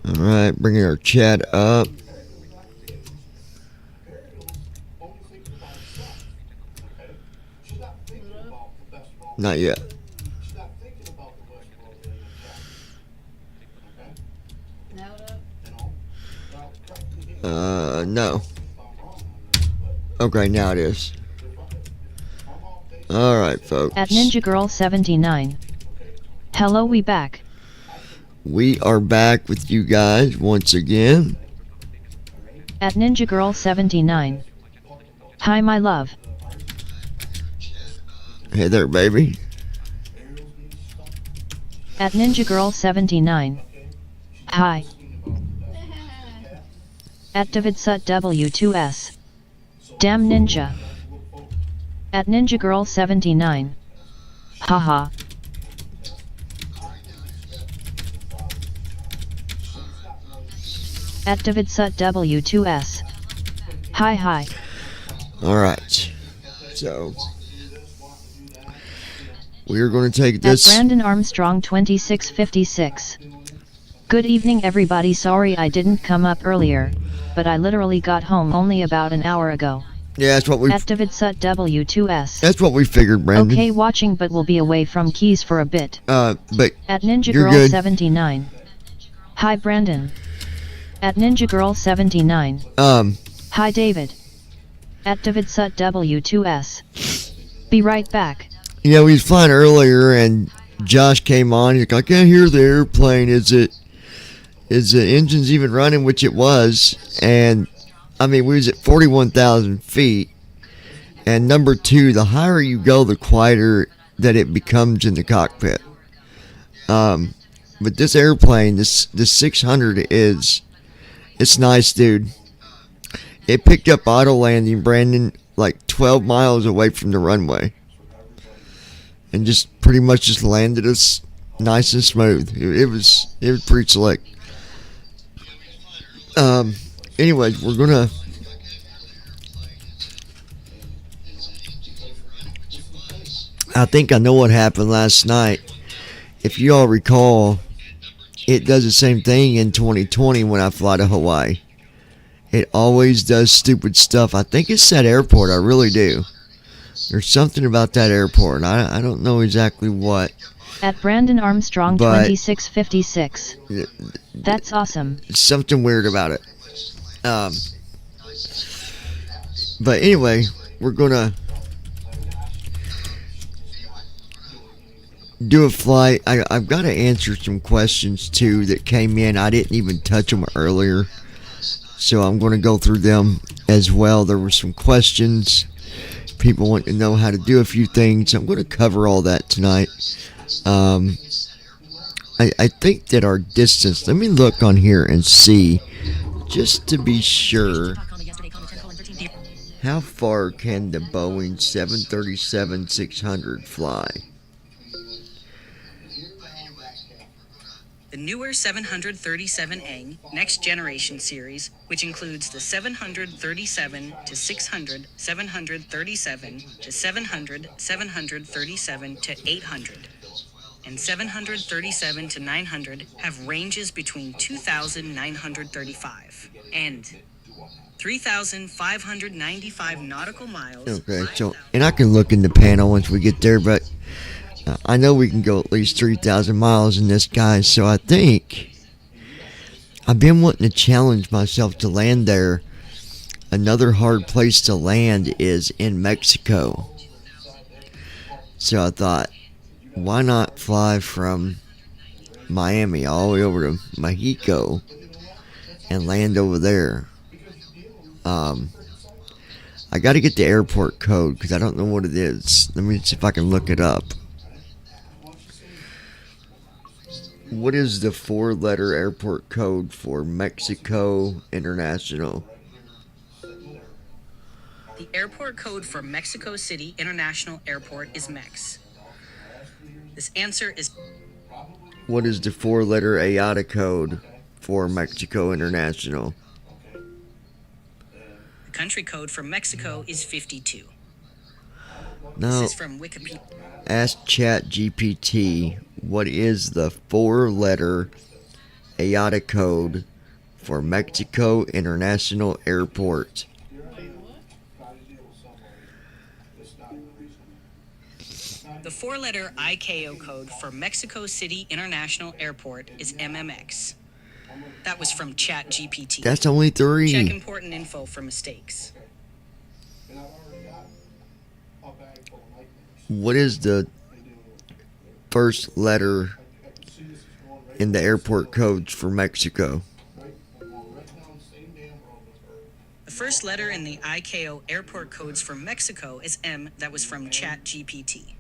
Alright, bringing our chat up. Not yet. No. Okay, now it is. Alright, folks. At Ninja Girl 79. Hello, we back. We are back with you guys once again. At Ninja Girl 79. Hi, my love. Hey there, baby. At Ninja Girl 79. Hi. At Davidsut W2S. Damn Ninja. At Ninja Girl 79. Haha. At Davidsut W2S. Hi. Alright. So, we're going to take this. At Brandon Armstrong 2656. Good evening, everybody. Sorry I didn't come up earlier, but I literally got home only about an hour ago. Yeah, that's what we. At Davidsut W2S. That's what we figured, Brandon. Okay, watching, but we'll be away from keys for a bit. But at Ninja you're Girl good. 79. Hi, Brandon. At Ninja Girl 79. Hi, David. At Davidsut W2S. Be right back. Yeah, we was flying earlier, and Josh came on. He's like, I can't hear the airplane. Is the engines even running? Which it was. And I mean, we was at 41,000 feet. And number two, the higher you go, the quieter that it becomes in the cockpit. But this airplane, this 600 it's nice, dude. It picked up auto landing, Brandon, like 12 miles away from the runway. And just pretty much just landed us nice and smooth. It was pretty slick. Anyways, we're gonna I think I know what happened last night. If you all recall, it does the same thing in 2020 when I fly to Hawaii. It always does stupid stuff. I think it's that airport. I really do. There's something about that airport. I don't know exactly what. At Brandon Armstrong 2656. That's awesome. Something weird about it. But anyway, we're gonna do a flight. I've got to answer some questions too that came in. I didn't even touch them earlier, so I'm going to go through them as well. There were some questions. People want to know how to do a few things. I'm going to cover all that tonight. I think that our distance, let me look on here and see, just to be sure, how far can the Boeing 737-600 fly? The newer 737 Next Generation series, which includes the 737 to 600, 737 to 700, 737 to 800, and 737 to 900 have ranges between 2,935 and 3,595 nautical miles. Okay, so, and I can look in the panel once we get there, but I know we can go at least 3,000 miles in this, guys, so I think I've been wanting to challenge myself to land there. Another hard place to land is in Mexico. So I thought, why not fly from Miami all the way over to Mexico and land over there? I got to get the airport code because I don't know what it is. Let me see if I can look it up. What is the 4-letter airport code for Mexico International? The airport code for Mexico City International Airport is MEX. This answer is... What is the 4-letter IATA code for Mexico International? The country code for Mexico is 52. No. This is from Wikipedia. Ask ChatGPT, what is the 4-letter IATA code for Mexico International Airport? The four-letter ICAO code for Mexico City International Airport is MMX. That was from ChatGPT. That's only 3. Check important info for mistakes. What is the first letter in the airport codes for Mexico? The first letter in the ICAO airport codes for Mexico is M. That was from ChatGPT.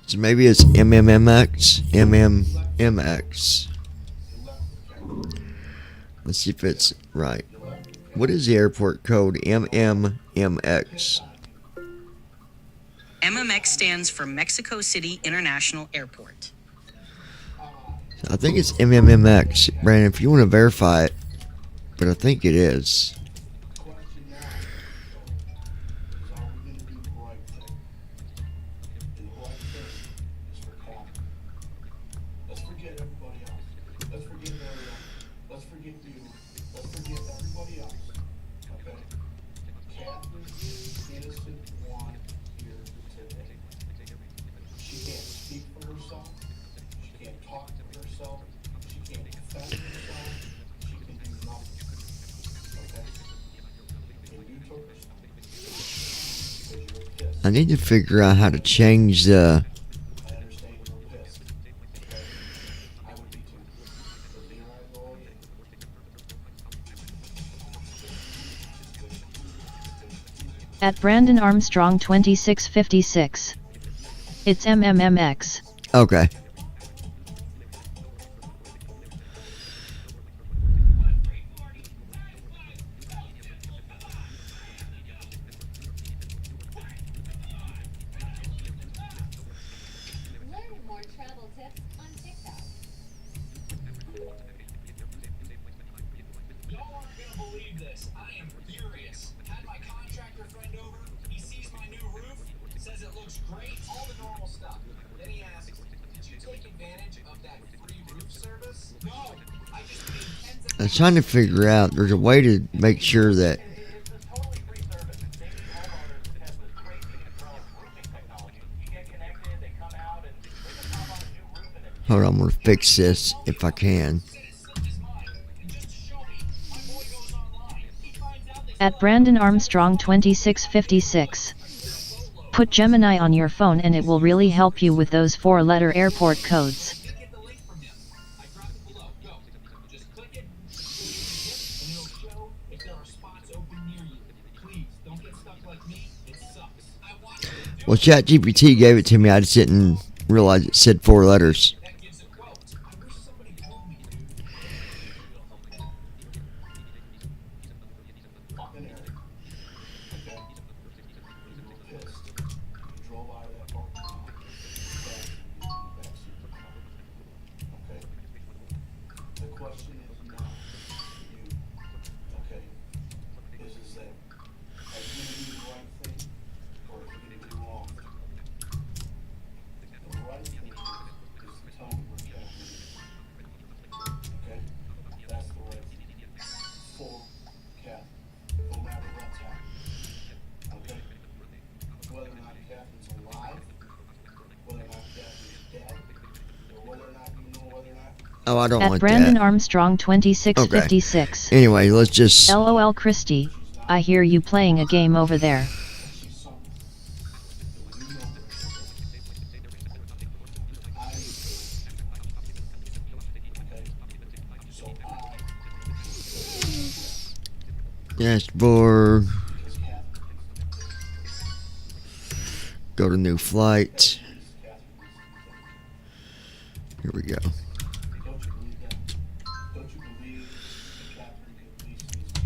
So maybe it's MMMX, MMMX. Let's see if it's right. What is the airport code MMMX? MMX stands for Mexico City International Airport. I think it's MMMX. Brandon, if you want to verify it, but I think it is. I need to figure out how to change the At Brandon Armstrong 2656. It's MMMX. Okay. I was trying to figure out, there's a way to make sure that hold on, I'm going to fix this if I can. At Brandon Armstrong 2656. Put Gemini on your phone and it will really help you with those 4-letter airport codes. Well, ChatGPT gave it to me. I just didn't realize it said 4 letters. Oh, I don't At want Brandon that. Armstrong 2656. Okay. Anyway, let's just... LOL Christy, I hear you playing a game over there. Dashboard. Go to new flight. Here we go.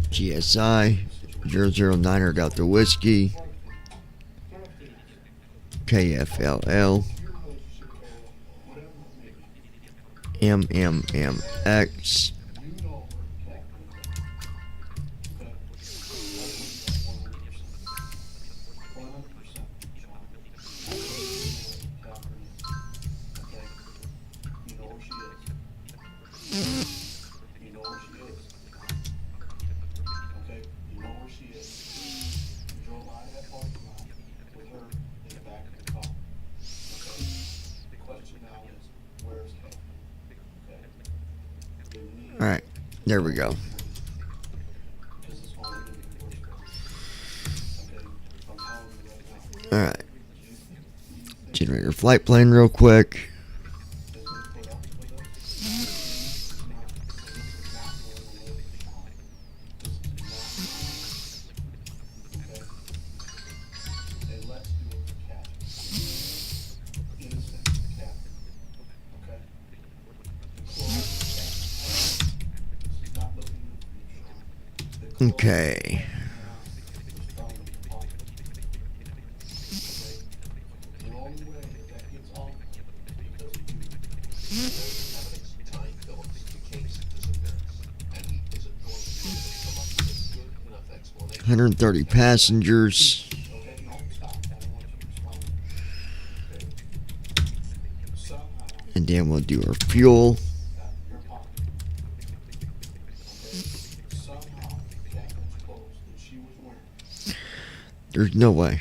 GSI 009er Delta Whiskey. KFLL. MMMX. You know where she is. Okay? You know where she is. You drove out of that parking lot with her in the back of the car. Okay? The question now is, where's Kevin? Okay? You need Alright, there we go. this is all going to be worse. Okay? I'm telling you right now. Alright. Generate your flight plan real quick. Okay. $130 passengers. And then we'll do our fuel. There's no way.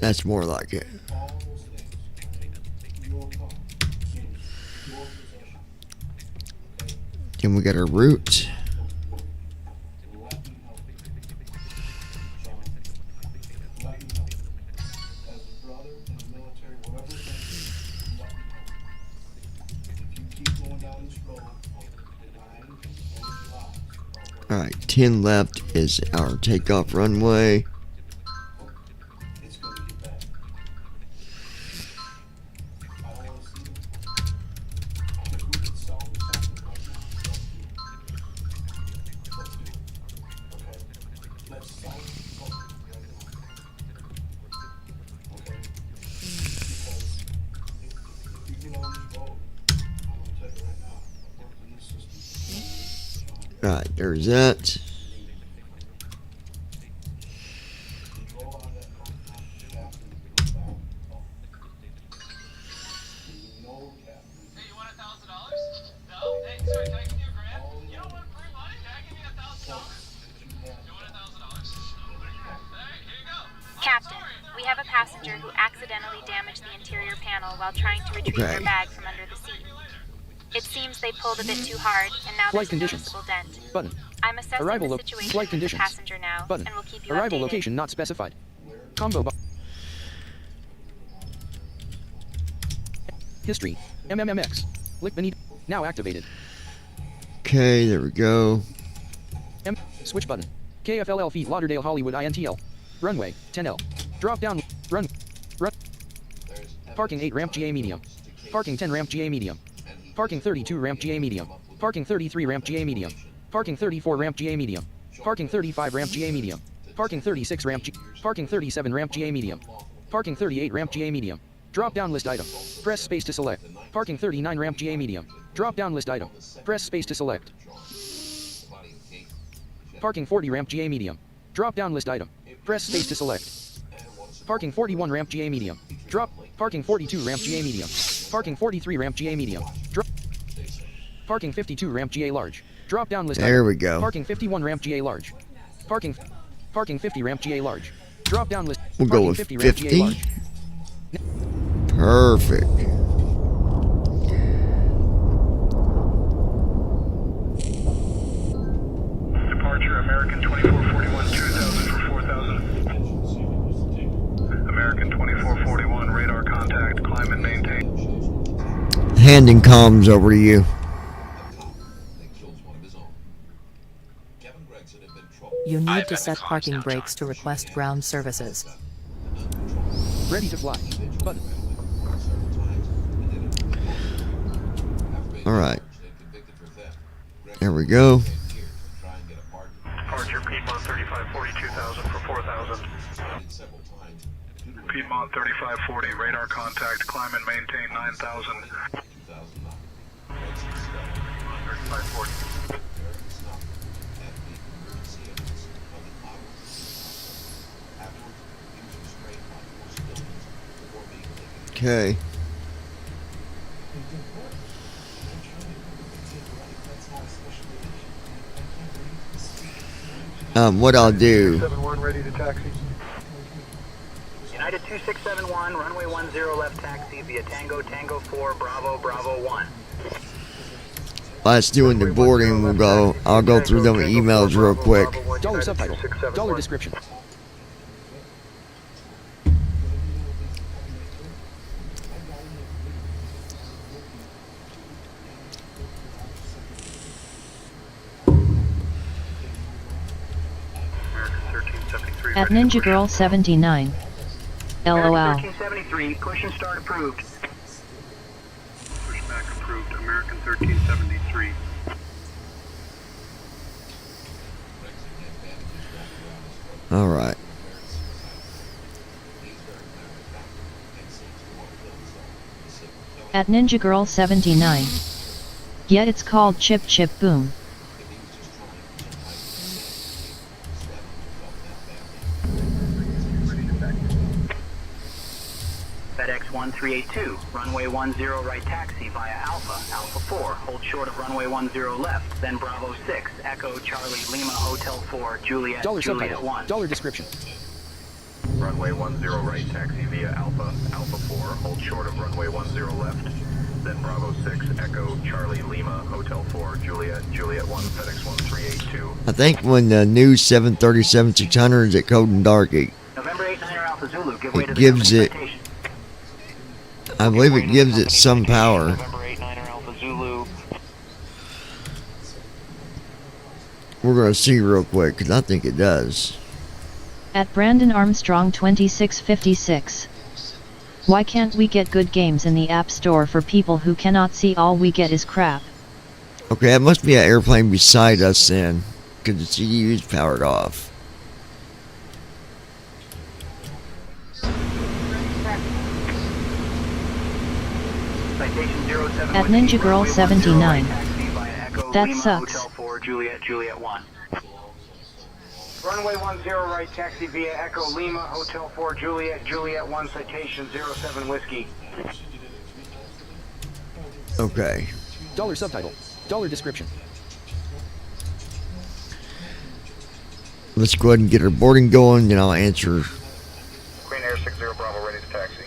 That's more like it. Then we got our route. Alright, 10 left is our takeoff runway. Alright, there's that. Captain, we have a passenger who accidentally damaged the interior panel while trying to retrieve their bag from under the seat. It seems they pulled a bit too hard, and now Flight there's a conditions. noticeable dent. Button. I'm assessing Arrival the lo- situation flight with the conditions. passenger now, Button. and we'll keep you Arrival updated. location not specified. Combo bu- History. MMMX. Lick beneath. Now activated. Okay, there we go. Switch button. KFLL feet Lauderdale Hollywood INTL. Runway 10L. Drop down. Run. Parking 8 ramp GA medium. Parking 10 ramp GA medium. Parking 32 ramp GA medium. Parking 33 ramp GA medium. Parking 34 ramp GA medium. Parking 35 ramp GA medium. Parking 36 ramp G. Parking 37 ramp GA medium. Parking 38 ramp GA medium. Drop down list item. Press space to select. Parking 39 ramp GA medium. Drop down list item. Press space to select. Parking 40 ramp GA medium. Drop down list item. Press space to select. Parking 41 ramp GA medium. Drop. Parking 42 ramp GA medium. Parking 43 ramp GA medium. Drop. Parking 52 ramp GA large. Drop down list There item. we go. Parking 51 ramp GA large. Parking 50 ramp GA large. Drop down list. We'll go Parking with 50 ramp GA 50. large. Perfect. Departure American 2441 2000 for 4000. American 2441 radar contact, climb and maintain. Handing comms over to you. You need to set parking brakes to request ground services. Ready to fly. Button. Alright. There we go. Departure Piedmont 3540 2000 for 4000. Piedmont 3540 radar contact, climb and maintain 9000. 540. Okay. What I'll do. 271 ready to taxi. United 2671, runway 10 left taxi via Tango, Tango 4, Bravo, Bravo 1. While it's doing the boarding, I'll go through them emails real quick. Dollar subtitle. Dollar description. At Ninja Girl 79. LOL. 1373, push and start approved. Pushback approved. American 1373. All right. At Ninja Girl 79. Yeah, it's called Chip Chip Boom. FedEx 1382, runway 10 right taxi via Alpha, Alpha 4, hold short of runway 10 left, then Bravo 6, Echo Charlie Lima Hotel 4, Juliet, Dollar Juliet subtitle. 1. Dollar description. Runway 10 right taxi via Alpha, Alpha 4, hold short of runway 10 left, then Bravo 6, Echo Charlie Lima Hotel 4, Juliet, Juliet 1, FedEx 1382. I think when the new 737-600 is at Cold and Dark, November 89er Alpha Zulu, give way to it the gives company it, citation. I believe it gives it some power. November 89er Alpha Zulu. We're going to see real quick, because I think it does. At Brandon Armstrong 2656. Why can't we get good games in the App Store for people who cannot see? All we get is crap. Okay, it must be an airplane beside us then, because the CDU is powered off. At Ninja Girl 79. That sucks. Hotel 4, Juliet, Juliet 1. Runway 10 right taxi via Echo Lima Hotel 4 Juliet, Juliet 1 citation 07 Whiskey. Okay. Dollar subtitle. Dollar description. Let's go ahead and get our boarding going, and I'll answer. Queen Air 60 Bravo ready to taxi.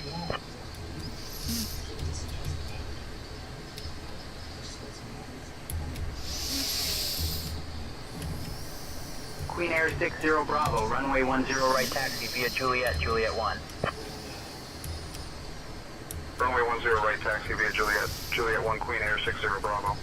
Queen Air 60 Bravo, runway 10 right taxi via Juliet, Juliet 1. Runway 10 right taxi via Juliet, Juliet 1, Queen Air 60 Bravo.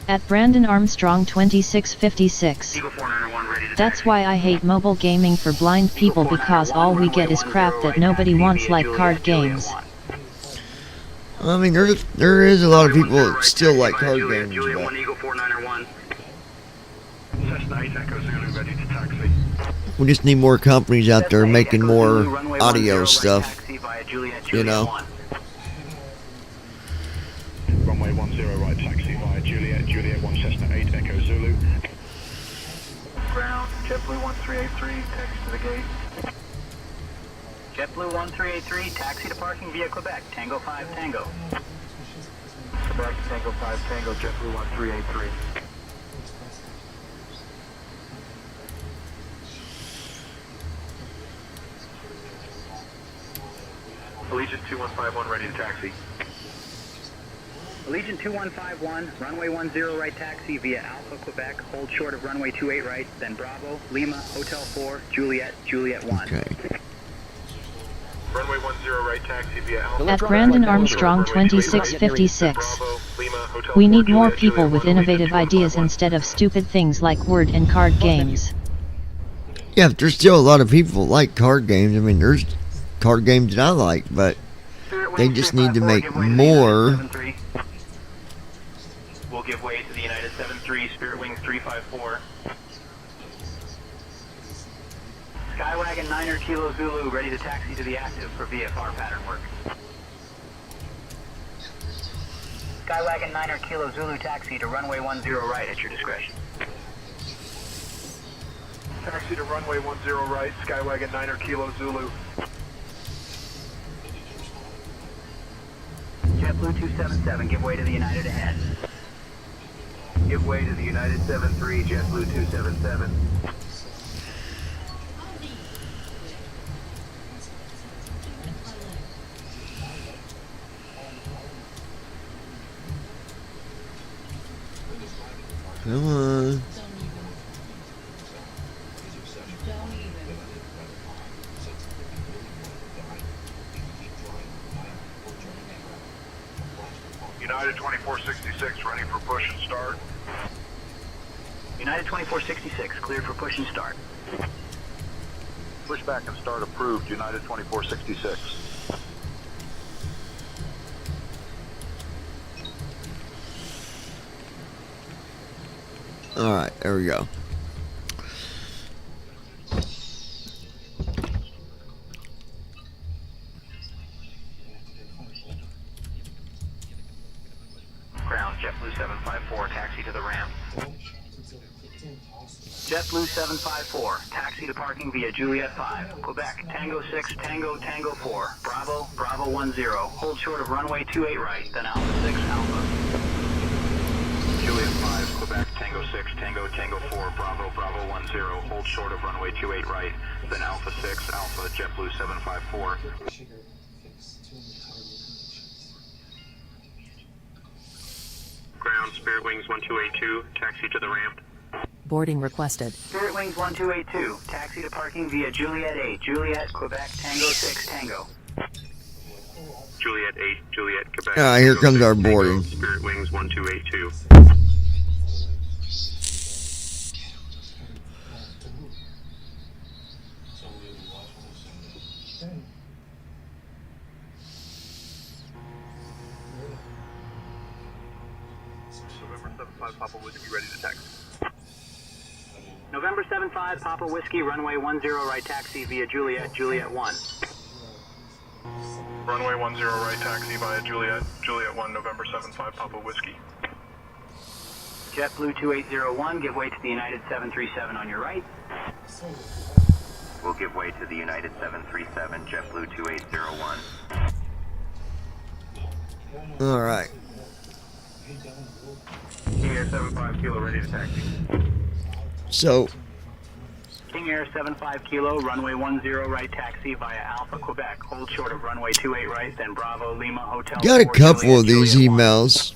At Brandon Armstrong 2656. Eagle 491 ready to That's taxi. why I hate mobile gaming for blind people, because all we get is crap that nobody wants, like card games. I mean, there is a lot of people that still like card games, Juliet but 1, Eagle 491. Cessna 8 Echo Zulu ready to taxi. we just need more companies out there making more Runway 10 audio right stuff. taxi via Juliet, You Juliet know. 1. Runway 10 right taxi via Juliet, Juliet 1 Cessna 8 Echo Zulu. Ground, JetBlue 1383, taxi to the gate. JetBlue 1383, taxi to parking via Quebec, Tango 5 Tango. Quebec, Tango 5 Tango, JetBlue 1383. Allegiant 2151 ready to taxi. Allegiant 2151, runway 10 right taxi via Alpha, Quebec, hold short of runway 28 right, then Bravo, Lima, Hotel 4, Juliet, Juliet 1. Okay. Runway 10 right taxi via Alpha. At Brandon Armstrong 2656. We need more people with innovative ideas instead of stupid things like word and card games. Yeah, but there's still a lot of people that like card games. I mean, there's card games that I like, but they just need to make more. We'll give way to the United 73, Spirit Wings 354. Skyway Skywagon 9er Kilo Zulu ready to taxi to the active for VFR pattern work. Skywagon 9er Kilo Zulu taxi to runway 10 right at your discretion. Taxi to runway 10 right, Skywagon 9er Kilo Zulu. JetBlue 277, give way to the United ahead. Give way to the United 73, JetBlue 277. Come on. United 2466, ready for push and start. United 2466, cleared for push and start. Pushback and start approved, United 2466. All right, there we go. Ground, JetBlue 754, taxi to the ramp. JetBlue 754, taxi to parking via Juliet 5, Quebec, Tango 6, Tango, Tango 4, Bravo, Bravo 10, hold short of runway 28 right, then Alpha 6, Alpha. Juliet 5, Quebec, Tango 6, Tango, Tango 4, Bravo, Bravo 10, hold short of runway 28 right, then Alpha 6, Alpha, JetBlue 754. Ground, Spirit Wings 1282, taxi to the ramp. Boarding requested. Spirit Wings 1282, taxi to parking via Juliet 8, Juliet, Quebec, Tango 6, Tango. Juliet 8, Juliet, Quebec. All right, here Tango comes 6, our Tango, boarding. Spirit Wings 1282. November 75, Papa Whiskey, ready to taxi. November 75, Papa Whiskey, runway 10 right taxi via Juliet, Juliet 1. Runway 10 right, taxi via Juliet, Juliet 1, November 75, Papa Whiskey. JetBlue 2801, give way to the United 737 on your right. We'll give way to the United 737, JetBlue 2801. All right. King Air 75 Kilo, ready to taxi. So, King Air 75 Kilo, runway 10 right taxi via Alpha, Quebec. Hold short of runway 28 right, then Bravo, Lima, Hotel. got a 4, couple Juliet, of these Juliet 1. emails.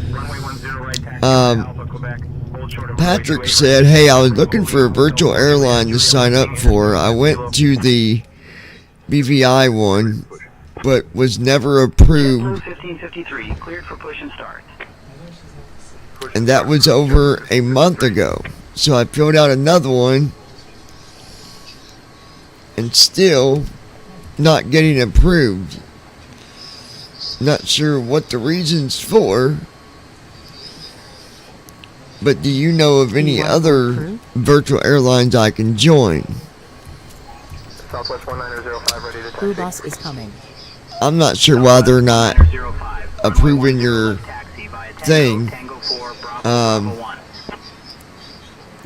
Runway 10 right, taxi via Alpha, Quebec. Hold short of Patrick runway 28 said, right, hey, I was looking for a virtual airline to sign up for. I went to the BVI one, but was never approved. JetBlue 1553, cleared for push and start. And that was over a month ago. So I filled out another one and still not getting approved. Not sure what the reason's for. But do you know of any other virtual airlines I can join? Southwest 1905, ready to Crew taxi. bus is coming. I'm not sure why they're not approving your thing.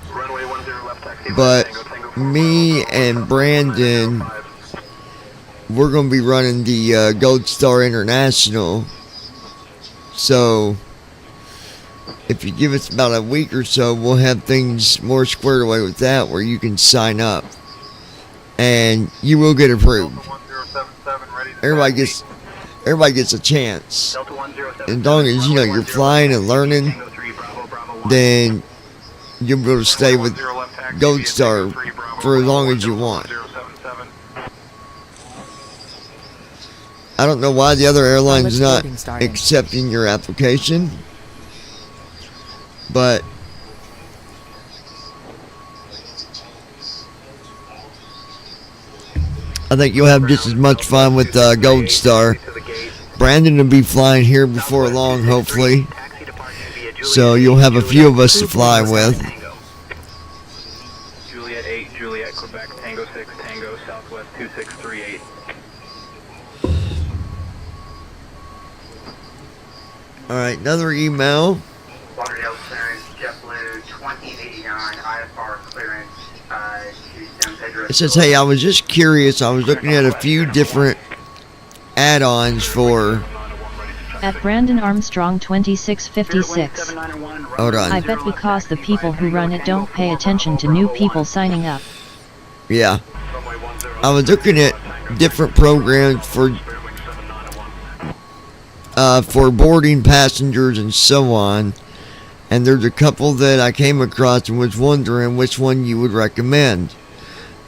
Runway 10 left, taxi. But Tango, Tango 4, me and Brandon, we're going to be running the Gold Star International. So if you give us about a week or so, we'll have things more squared away with that, where you can sign up and you will get approved. 1077, ready to Everybody gets a chance. Delta 1077, As long as you know you're flying and learning, Tango 3, Bravo, Bravo 1. then you'll be able to stay with Gold Star for as long as you want. I don't know why the other airline's not accepting your application, but I think you'll have just as much fun with Gold Star. Brandon will be flying here before long, hopefully, so you'll have a few of us to fly with. Juliet 8, Juliet, Quebec, Tango 6, Tango, Southwest 2638. Alright, another email. Lauderdale clearance, JetBlue 2089, IFR clearance to San Pedro. It says, hey, I was just curious. I was looking at a few different add-ons for... At Brandon Armstrong 2656. Hold on. I bet because the people who run it don't pay attention to new people signing up. Yeah. I was looking at different programs for boarding passengers and so on. And there's a couple that I came across and was wondering which one you would recommend.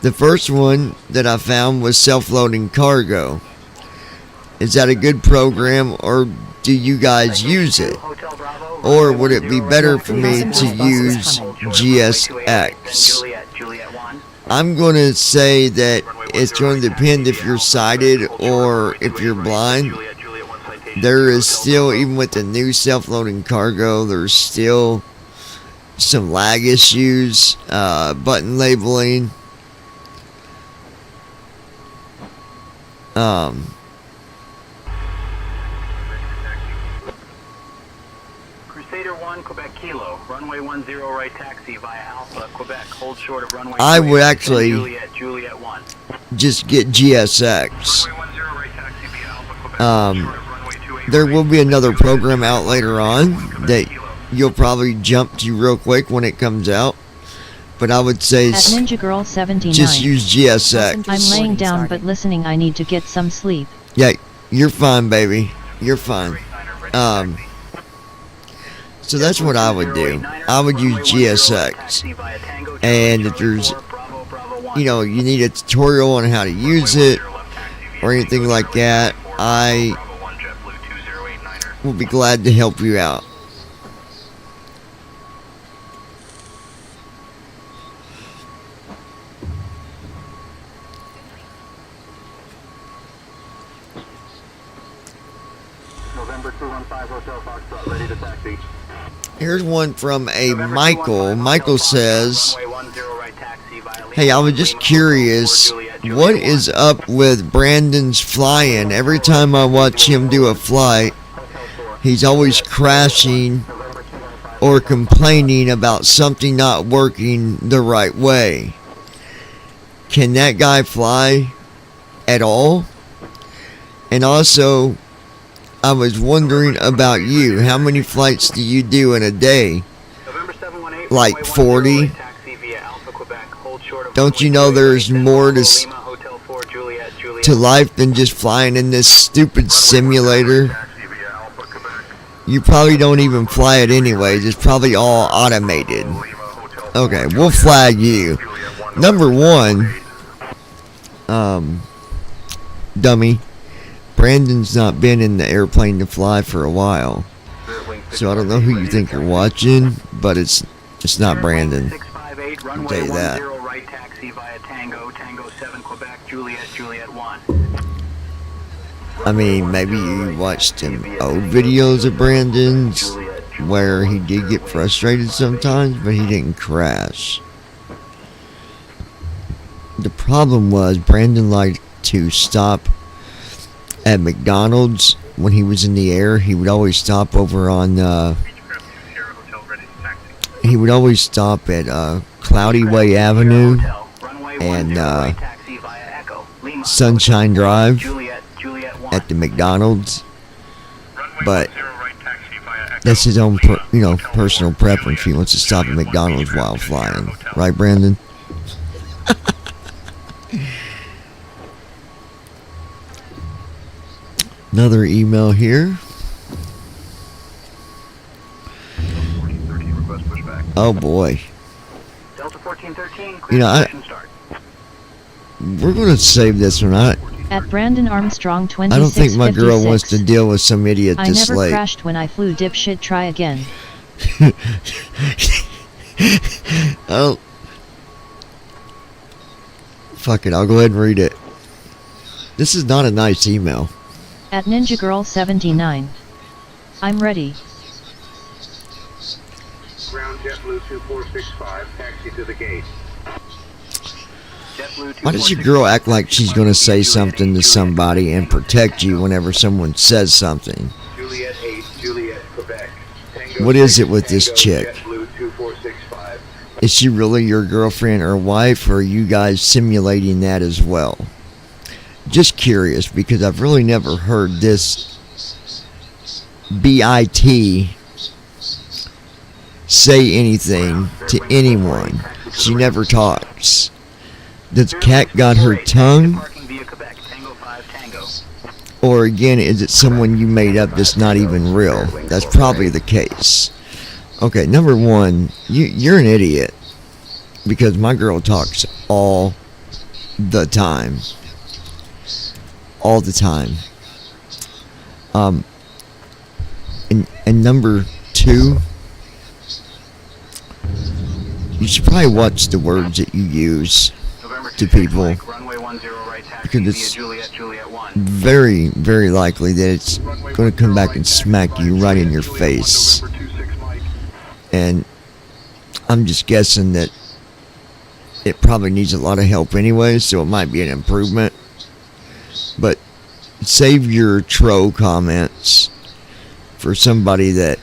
The first one that I found was self-loading cargo. Is that a good program, or do you guys use it? Or would it be better for me to use GSX? I'm going to say that it's going to depend if you're sighted or if you're blind. There is still, even with the new self-loading cargo, there's still some lag issues, button labeling. Crusader 1, Quebec Kilo, runway 10 right taxi via Alpha, Quebec, hold short of runway I would actually Juliet, Juliet 1. just get GSX. There will be another program out later on that you'll probably jump to real quick when it comes out. But I would say At Ninja Girl 79. just use GSX. I'm laying down but listening. I need to get some sleep. Yeah, you're fine, baby. You're fine. So that's what I would do. I would use GSX. And if there's, you need a tutorial on how to use it or anything like that, I will be glad to help you out. November 215 Hotel Foxtrot, ready to taxi. Here's one from a Michael. Michael says, hey, I was just curious, what is up with Brandon's flying? Every time I watch him do a flight, he's always crashing or complaining about something not working the right way. Can that guy fly at all? And also, I was wondering about you. How many flights do you do in a day? Like 40? Don't you know there's more to life than just flying in this stupid simulator? You probably don't even fly it anyways. It's probably all automated. Okay, we'll flag you. Number one, dummy. Brandon's not been in the airplane to fly for a while. So I don't know who you think you're watching, but it's not Brandon. I'll tell you that. I mean, maybe you watched some old videos of Brandon's where he did get frustrated sometimes, but he didn't crash. The problem was Brandon liked to stop at McDonald's when he was in the air. He would always stop over on he would always stop at Cloudy Way Avenue and Sunshine Drive at the McDonald's, but that's his own personal preference. He wants to stop at McDonald's while flying, right, Brandon? Another email here. Oh boy. We're gonna save this one. At Brandon Armstrong 2656. I don't think my girl wants to deal with some idiot this late. I never crashed when I flew, dipshit. Try again. Oh. Fuck it, I'll go ahead and read it. This is not a nice email. At Ninja Girl 79. I'm ready. Ground JetBlue 2465, taxi to the gate. Why does your girl act like she's going to say something to somebody and protect you whenever someone says something? Juliet 8, Juliet, Quebec. What is it with this chick? Is she really your girlfriend or wife, or are you guys simulating that as well? Just curious, because I've really never heard this BIT say anything to anyone. She never talks. Does Cat got her tongue? Or again, is it someone you made up that's not even real? That's probably the case. Okay, number one, you're an idiot. Because my girl talks all the time. All the time. And number two, you should probably watch the words that you use to people, because it's very, very likely that it's going to come back and smack you right in your face. And I'm just guessing that it probably needs a lot of help anyway, so it might be an improvement. But save your troll comments for somebody that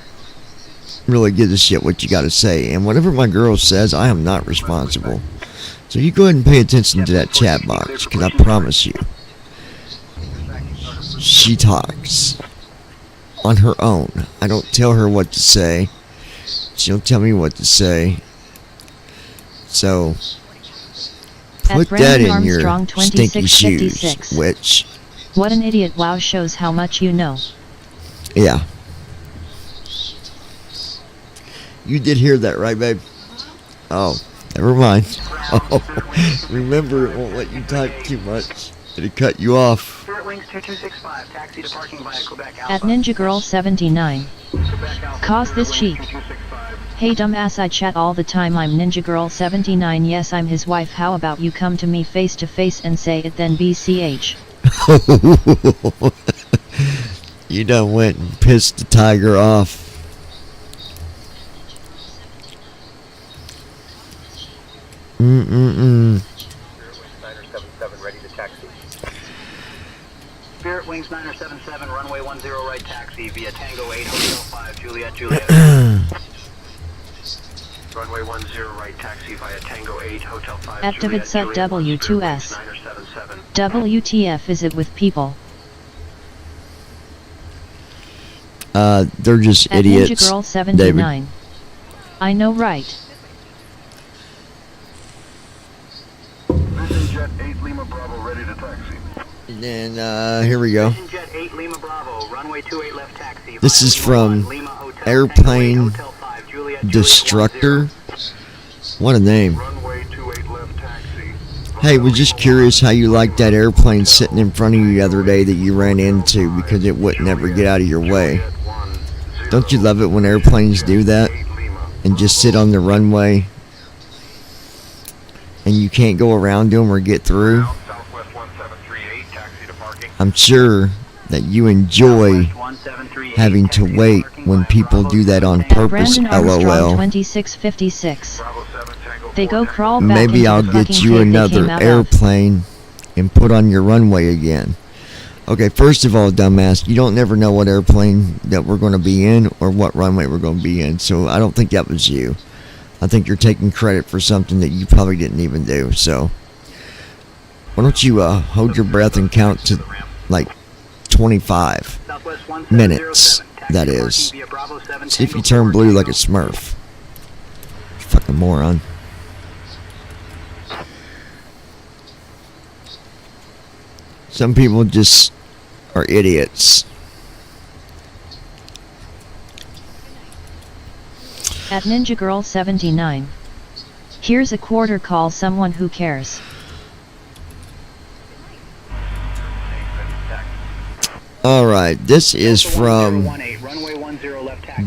really gives a shit what you got to say. And whatever my girl says, I am not responsible. So you go ahead and pay attention to that chat box, because I promise you, she talks on her own. I don't tell her what to say. She'll tell me what to say. So put that in your stinky shoes, witch. What an idiot. Wow, shows how much you know. Yeah. You did hear that, right, babe? Oh, never mind. Oh, remember, it won't let you type too much. It'll cut you off. At Ninja Girl 79. Cause this sheep. Hey dumbass, I chat all the time. I'm Ninja Girl 79. Yes, I'm his wife. How about you come to me face to face and say it, then BCH. You done went and pissed the tiger off. Spirit Wings 977, runway 10 right taxi via Tango 8, Hotel 5, Juliet, Juliet. Runway 10 right taxi via Tango 8, Hotel 5, Activate set W2S. WTF is it with people? They're just At idiots. Ninja Girl 79. David. I know, right? Vision Jet 8 Lima Bravo ready to taxi. And then, here we go. Vision Jet 8 Lima Bravo, runway 28 left taxi. This is from Lima Hotel, Airplane Tango 8, Hotel 5, Juliet, Destructor. What a name. Runway 28 left taxi. Hey, was just curious how you liked that airplane sitting in front of you the other day that you ran into because it wouldn't ever get out of your way. Don't you love it when airplanes do that and just sit on the runway and you can't go around them or get through? I'm sure that you enjoy having to wait when people do that on purpose, Brandon Armstrong LOL. 2656. They go crawl back Maybe into I'll the get fucking you cave they another came out of. airplane and put on your runway again. Okay, first of all, dumbass, you don't never know what airplane that we're going to be in or what runway we're going to be in, so I don't think that was you. I think you're taking credit for something that you probably didn't even do, so why don't you hold your breath and count to like 25 minutes, that is. See if you turn blue like a smurf. Fucking moron. Some people just are idiots. At Ninja Girl 79. Here's a quarter, call someone who cares. Alright, this is from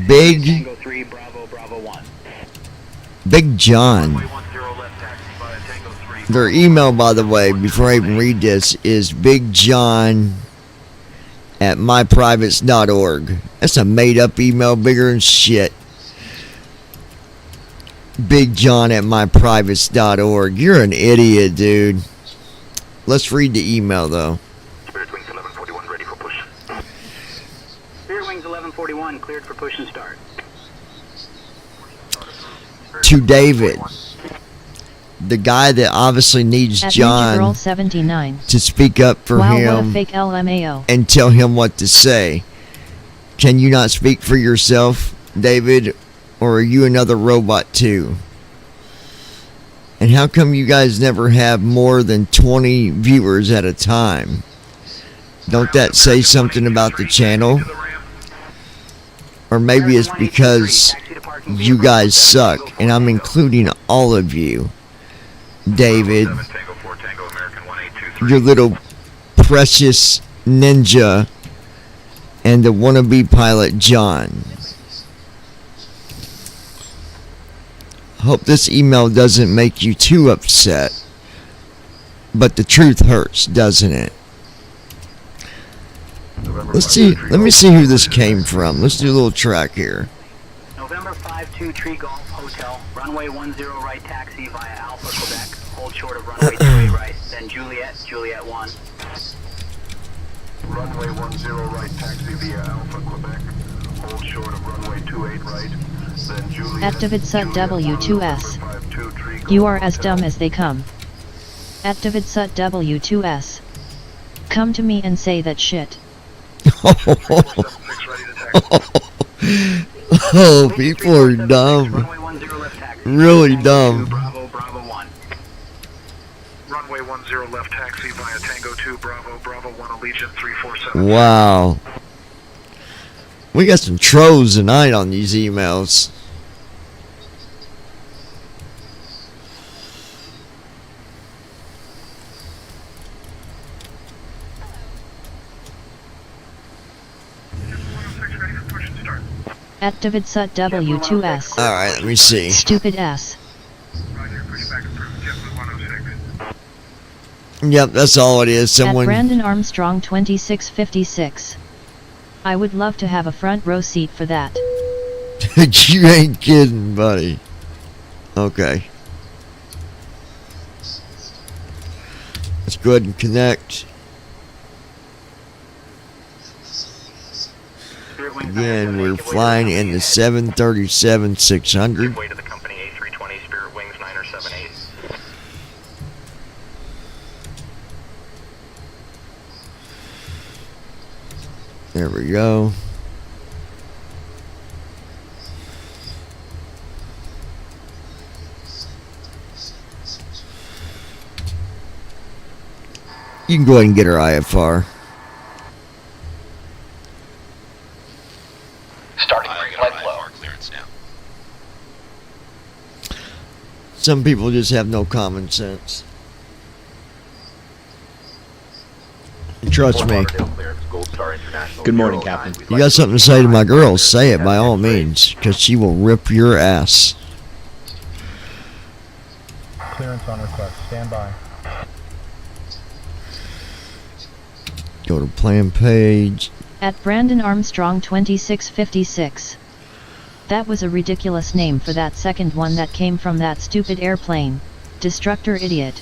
Big John. Their email, by the way, before I even read this, is bigjohn@myprivates.org. That's a made up email, bigger than shit. BigJohn@myprivates.org. You're an idiot, dude. Let's read the email, though. Spirit Wings 1141 ready for push. Spirit Wings 1141 cleared for push and start. To David, the guy that obviously needs At John NinjaGirl79. to speak up for Wow, what a him fake LMAO. and tell him what to say. Can you not speak for yourself, David? Or are you another robot too? And how come you guys never have more than 20 viewers at a time? Don't that say something about the channel? Or maybe it's because you guys suck, and I'm including all of you. David, your little precious ninja, and the wannabe pilot John. Hope this email doesn't make you too upset, but the truth hurts, doesn't it? Let's see. Let me see who this came from. Let's do a little track here. November 52 Tree Golf Hotel, runway 10 right taxi via Alpha, Quebec. Hold short of runway 28 right, then Juliet, Juliet 1. Runway 10 right taxi via Alpha, Quebec. Hold short of runway 28 right, then Juliet. Activate Sut W2S. You are as dumb as they come. Activate Sut W2S. Come to me and say that shit. Oh, people are dumb. Really dumb. Bravo, Bravo 1. Runway 10 left taxi via Tango 2 Bravo, Bravo 1 Allegiant 347. Wow. We got some trolls tonight on these emails. Activate Sut W2S. Alright, let me see. Stupid ass. Yep, that's all it is. At Someone. Brandon Armstrong 2656. I would love to have a front row seat for that. You ain't kidding, buddy. Okay. Let's go ahead and connect. Again, we're flying in the 737-600. Way to the company A320 Spirit Wings 978. There we go. You can go ahead and get her IFR. Starting flight flow. Clearance now. Some people just have no common sense. Trust me. Good morning, Captain. You got something to say to my girl, say it by all means, because she will rip your ass. Clearance on request. Stand by. Go to plan page. At Brandon Armstrong 2656. That was a ridiculous name for that second one that came from that stupid airplane. Destructor idiot.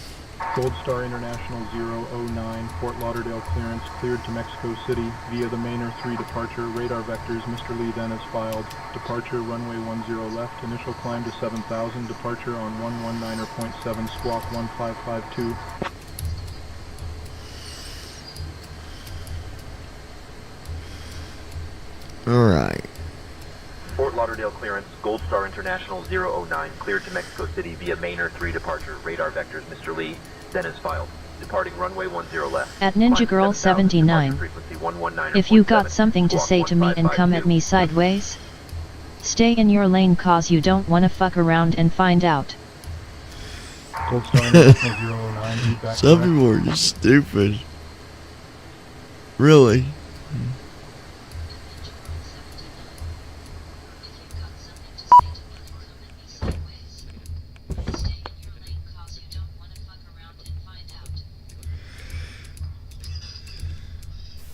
Gold Star International 009, Fort Lauderdale clearance, cleared to Mexico City via the Mainer 3 departure, radar vectors, Mr. Lee then is filed, departure runway 10 left, initial climb to 7,000, departure on 119.7 squawk 1552. Alright. Fort Lauderdale clearance, Gold Star International 009, cleared to Mexico City via Mainer 3 departure, radar vectors, Mr. Lee, then is filed. Departing runway 10 left. At Ninja Girl 79. If you got something to say to me and come at me sideways, stay in your lane cause you don't wanna fuck around and find out. Gold Star International 009, back Some correct. people are just stupid. Really.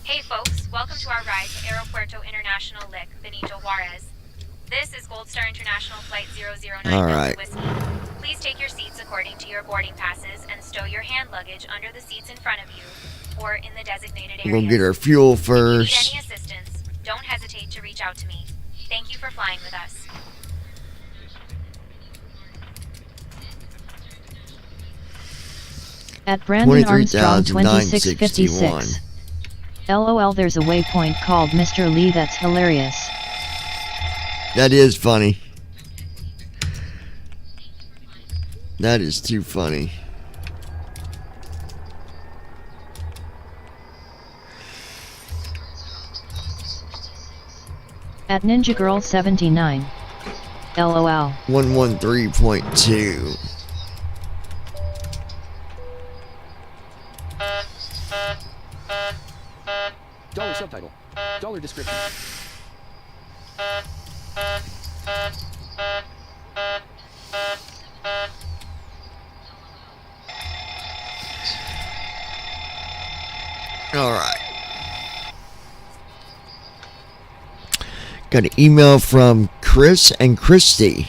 Hey folks, welcome to our ride to Aeropuerto International Lic, Benito Juarez. This is Gold Star International Flight 009 All Delta right. Whiskey. Please take your seats according to your boarding passes and stow your hand luggage under the seats in front of you or in the designated We're going areas. to get our fuel If you need first. any assistance, don't hesitate to reach out to me. Thank you for flying with us. At Brandon Armstrong 23,961. 2656. LOL, there's a waypoint called Mr. Lee that's hilarious. That is funny. That is too funny. At Ninja Girl 79. LOL. 113.2. Dollar subtitle. Dollar description. All right. Got an email from Chris and Christy.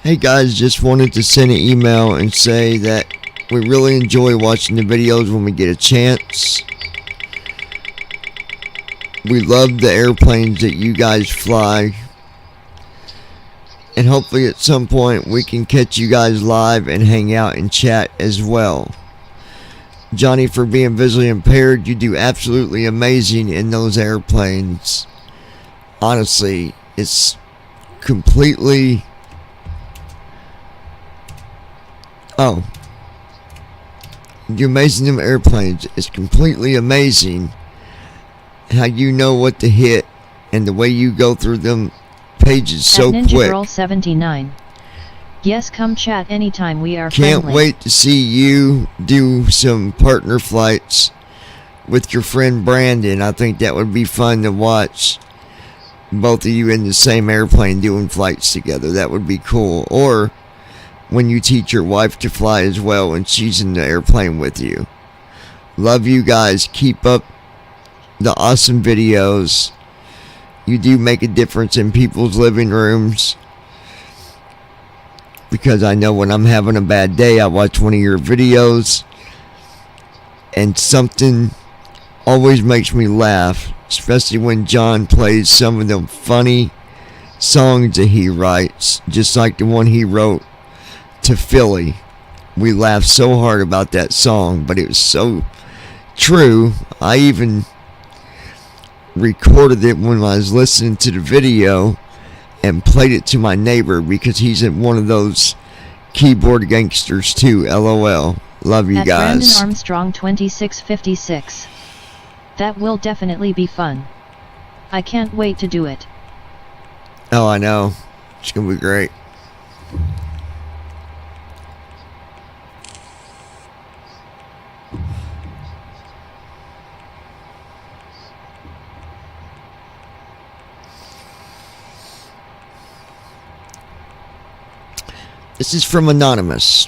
Hey guys, just wanted to send an email and say that we really enjoy watching the videos when we get a chance. We love the airplanes that you guys fly. And hopefully at some point we can catch you guys live and hang out and chat as well. Johnny, for being visually impaired, you do absolutely amazing in those airplanes. Honestly, it's completely... Oh. You're amazing in them airplanes. It's completely amazing how you know what to hit and the way you go through them pages so At Ninja quick. Girl 79. Yes, come chat anytime, we are Can't friendly. wait to see you do some partner flights with your friend Brandon. I think that would be fun to watch both of you in the same airplane doing flights together. That would be cool. Or when you teach your wife to fly as well and she's in the airplane with you. Love you guys. Keep up the awesome videos. You do make a difference in people's living rooms. Because I know when I'm having a bad day, I watch one of your videos and something always makes me laugh, especially when John plays some of them funny songs that he writes, just like the one he wrote to Philly. We laughed so hard about that song, but it was so true. I even recorded it when I was listening to the video and played it to my neighbor because he's one of those keyboard gangsters too. LOL. Love you At guys. Brandon Armstrong 2656. That will definitely be fun. I can't wait to do it. Oh, I know. It's gonna be great. This is from Anonymous.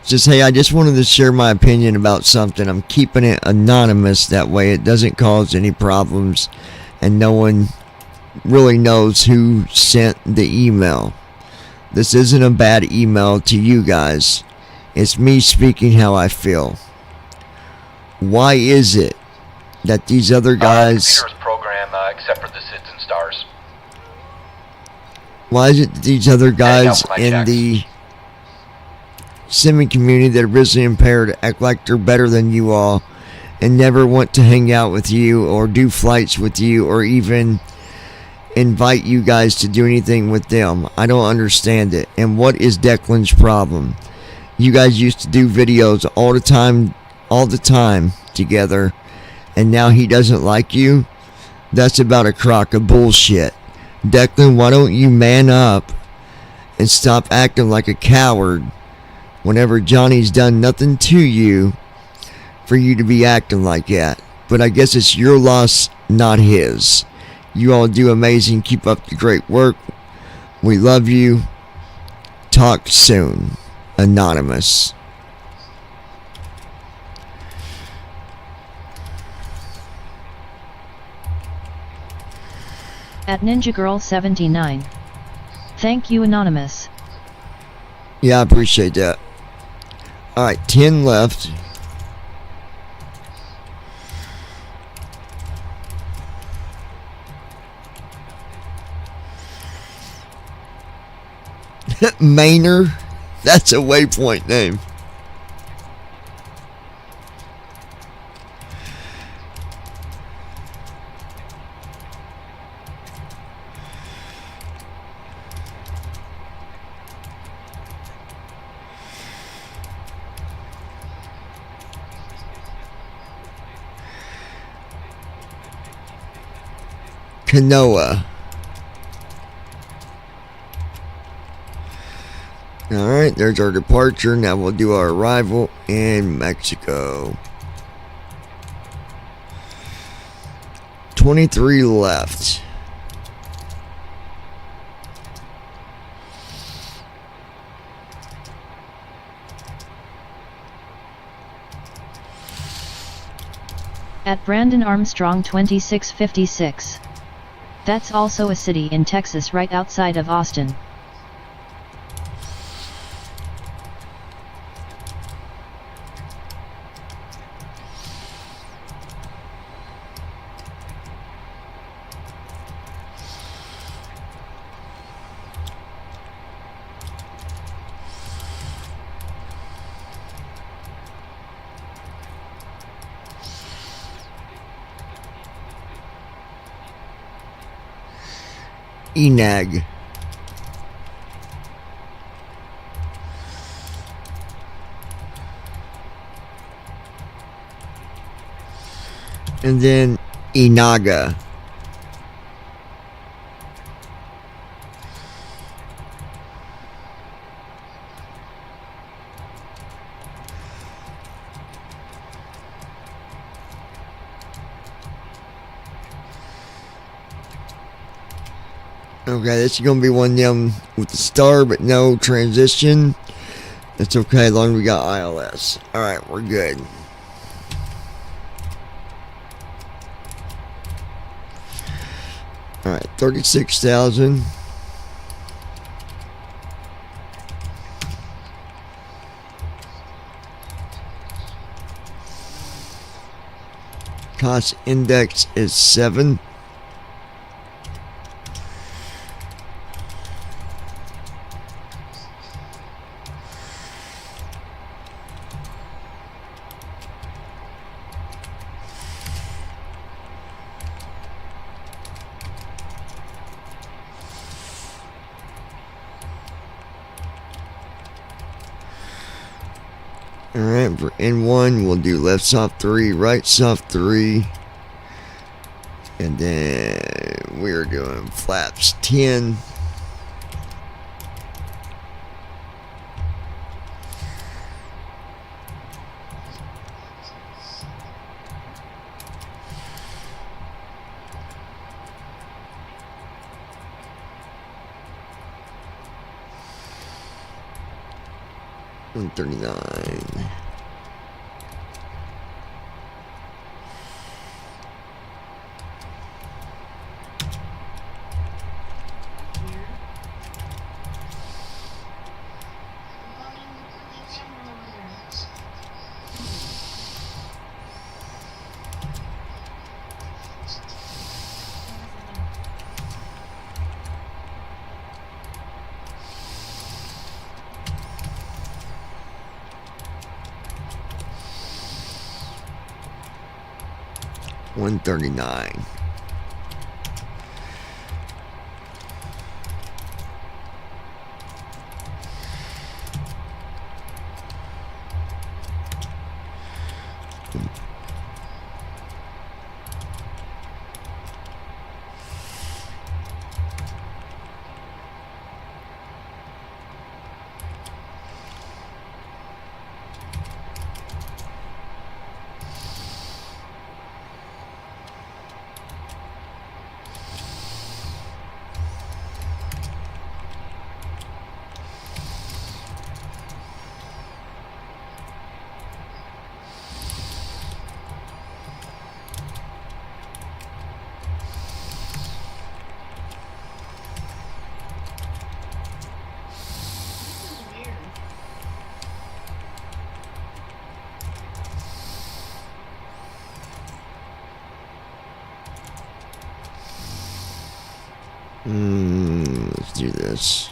It says, hey, I just wanted to share my opinion about something. I'm keeping it anonymous. That way it doesn't cause any problems and no one really knows who sent the email. This isn't a bad email to you guys. It's me speaking how I feel. Why is it that these other guys... Computer's program except for the SIDS and stars. Why is it that these other guys in the simming community that are visually impaired act like they're better than you all and never want to hang out with you or do flights with you or even invite you guys to do anything with them? I don't understand it. And what is Declan's problem? You guys used to do videos all the time together, and now he doesn't like you? That's about a crock of bullshit. Declan, why don't you man up and stop acting like a coward whenever Johnny's done nothing to you for you to be acting like that? But I guess it's your loss, not his. You all do amazing. Keep up the great work. We love you. Talk soon. Anonymous. At Ninja Girl 79. Thank you, Anonymous. Yeah, I appreciate that. Alright, 10 left. Maynard? That's a waypoint name. Canoa. Alright, there's our departure. Now we'll do our arrival in Mexico. 23 left. At Brandon Armstrong 2656. That's also a city in Texas right outside of Austin. Enag. And then Inaga. Okay, this is going to be one of them with the star but no transition. It's okay as long as we got ILS. Alright, we're good. Alright, 36,000. Cost index is 7. Alright, for N1, we'll do left soft 3, right soft 3. And then we're doing flaps 10. $139. $139. Let's do this.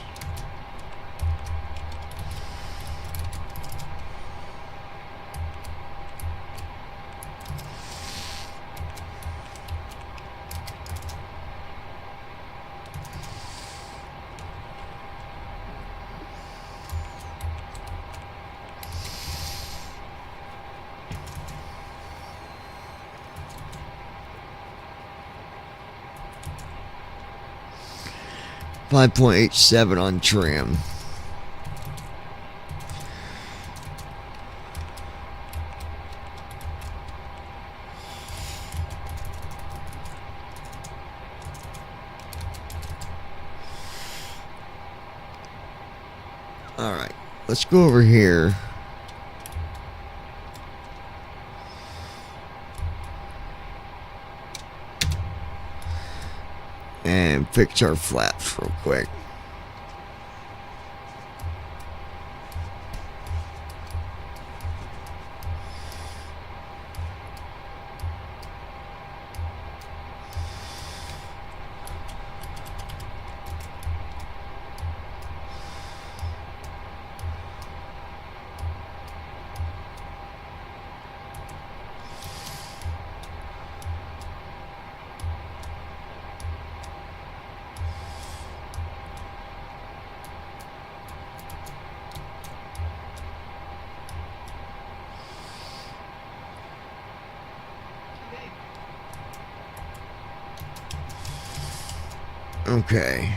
.87 on trim. All right, let's go over here. And fix our flaps real quick. Okay.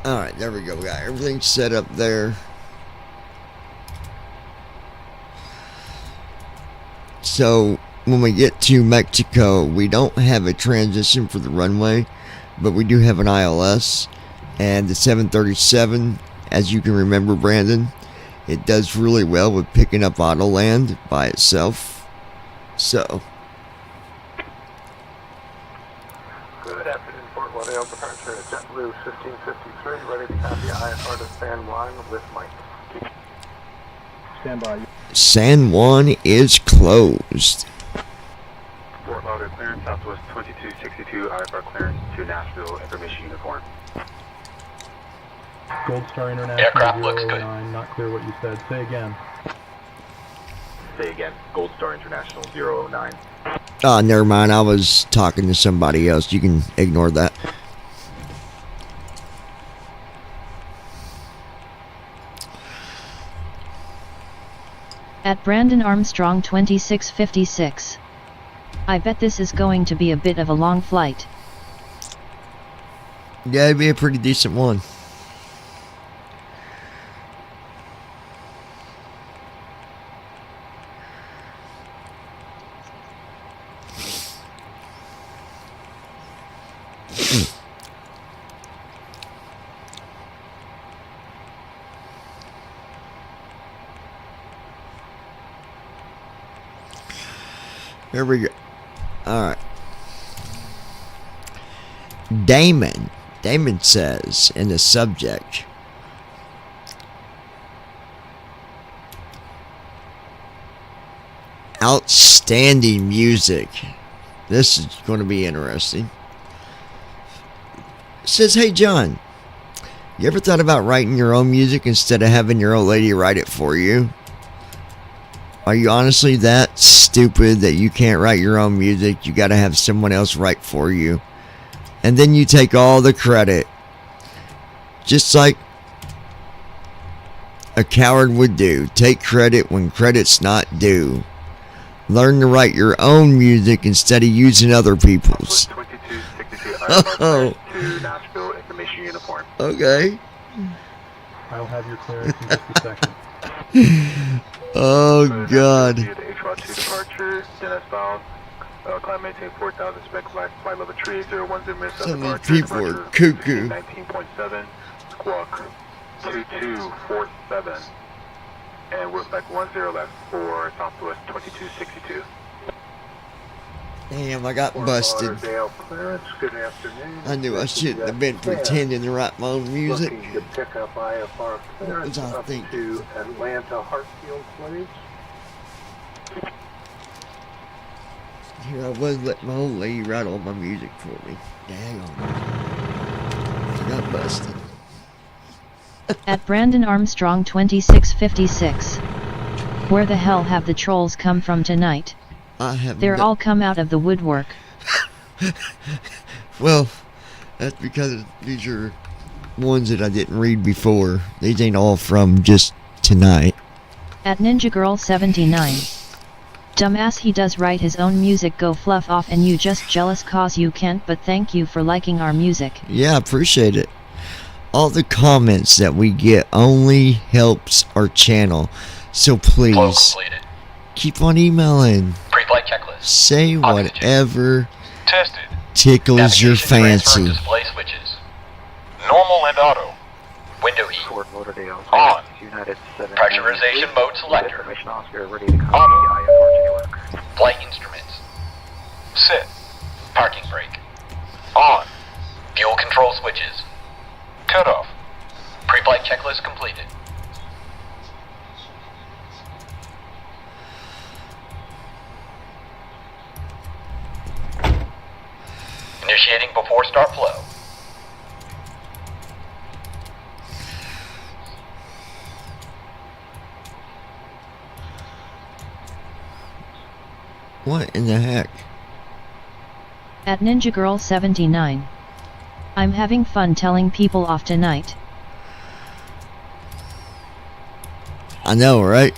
Alright, there we go. We got everything set up there. So when we get to Mexico, we don't have a transition for the runway, but we do have an ILS. And the 737, as you can remember, Brandon, it does really well with picking up auto land by itself. So Good afternoon, Fort Lauderdale departure at JetBlue 1553, ready to copy IFR to San Juan with Mike. Stand by. San Juan is closed. Fort Lauderdale clearance, Southwest 2262, IFR clearance to Nashville, information uniform. Gold Star International Aircraft looks 009, not clear what you said. Say again. Say again, Gold Star International 009. Oh, never mind. I was talking to somebody else. You can ignore that. At Brandon Armstrong 2656. I bet this is going to be a bit of a long flight. Yeah, it'd be a pretty decent one. Here we go. Alright. Damon says in the subject, outstanding music. This is going to be interesting. Says, hey John, you ever thought about writing your own music instead of having your old lady write it for you? Are you honestly that stupid that you can't write your own music? You got to have someone else write for you. And then you take all the credit. Just like a coward would do. Take credit when credit's not due. Learn to write your own music instead of using other people's. 2262, Oh. to Nashville, information uniform. Okay. I'll have your clearance in just a second. Oh, God. H-2 departure, Dennis bound. Climb maintain 4,000, spec flight level 3010 Some of these people are cuckoo. 19.7, squawk 2247. And we're spec 10 left for Southwest 2262. Damn, I got Fort busted. Lauderdale clearance, good afternoon. I knew I shouldn't have been pretending to write my own music. Looking to pick up IFR clearance What was I up thinking? to Atlanta Hartfield, please. Here I was letting my old lady write all my music for me. Dang on. I got busted. At Brandon Armstrong 2656. Where the hell have the trolls come from tonight? They're all come out of the woodwork. Well, that's because these are ones that I didn't read before. These ain't all from just tonight. At Ninja Girl 79. Dumbass, he does write his own music, go fluff off, and you just jealous cause you can't, but thank you for liking our music. Yeah, I appreciate it. All the comments that we get only helps our channel. So please, keep on emailing. Pre-flight checklist. Say whatever Tested. tickles your Navigation transfer fancy. display switches. Normal and auto. Window heat. Fort Lauderdale. On. United 7. Pressurization mode selector. Information Oscar ready to come. Auto. IFR to Newark. Flight instruments. Sit. Parking brake. On. Fuel control switches. Cut off. Pre-flight checklist completed. Initiating before start flow. What in the heck? At Ninja Girl 79. I'm having fun telling people off tonight. I know, right?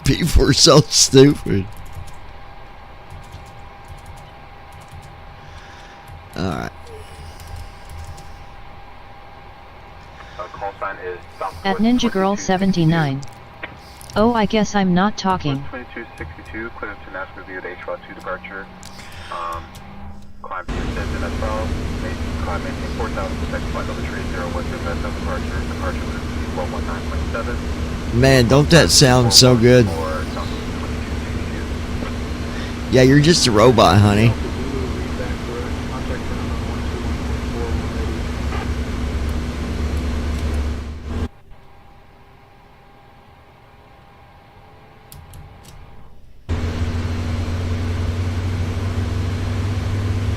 People are so stupid. Alright. Call sign is At Ninja Girl 79. Oh, I guess I'm not talking. 2262, clear to National View at H-2 departure. Climb to descent as follows. Climb maintain 4,000, protect flight level 3010 no departure. Departure route 1219.7. Man, don't that sound so good? Yeah, you're just a robot, honey.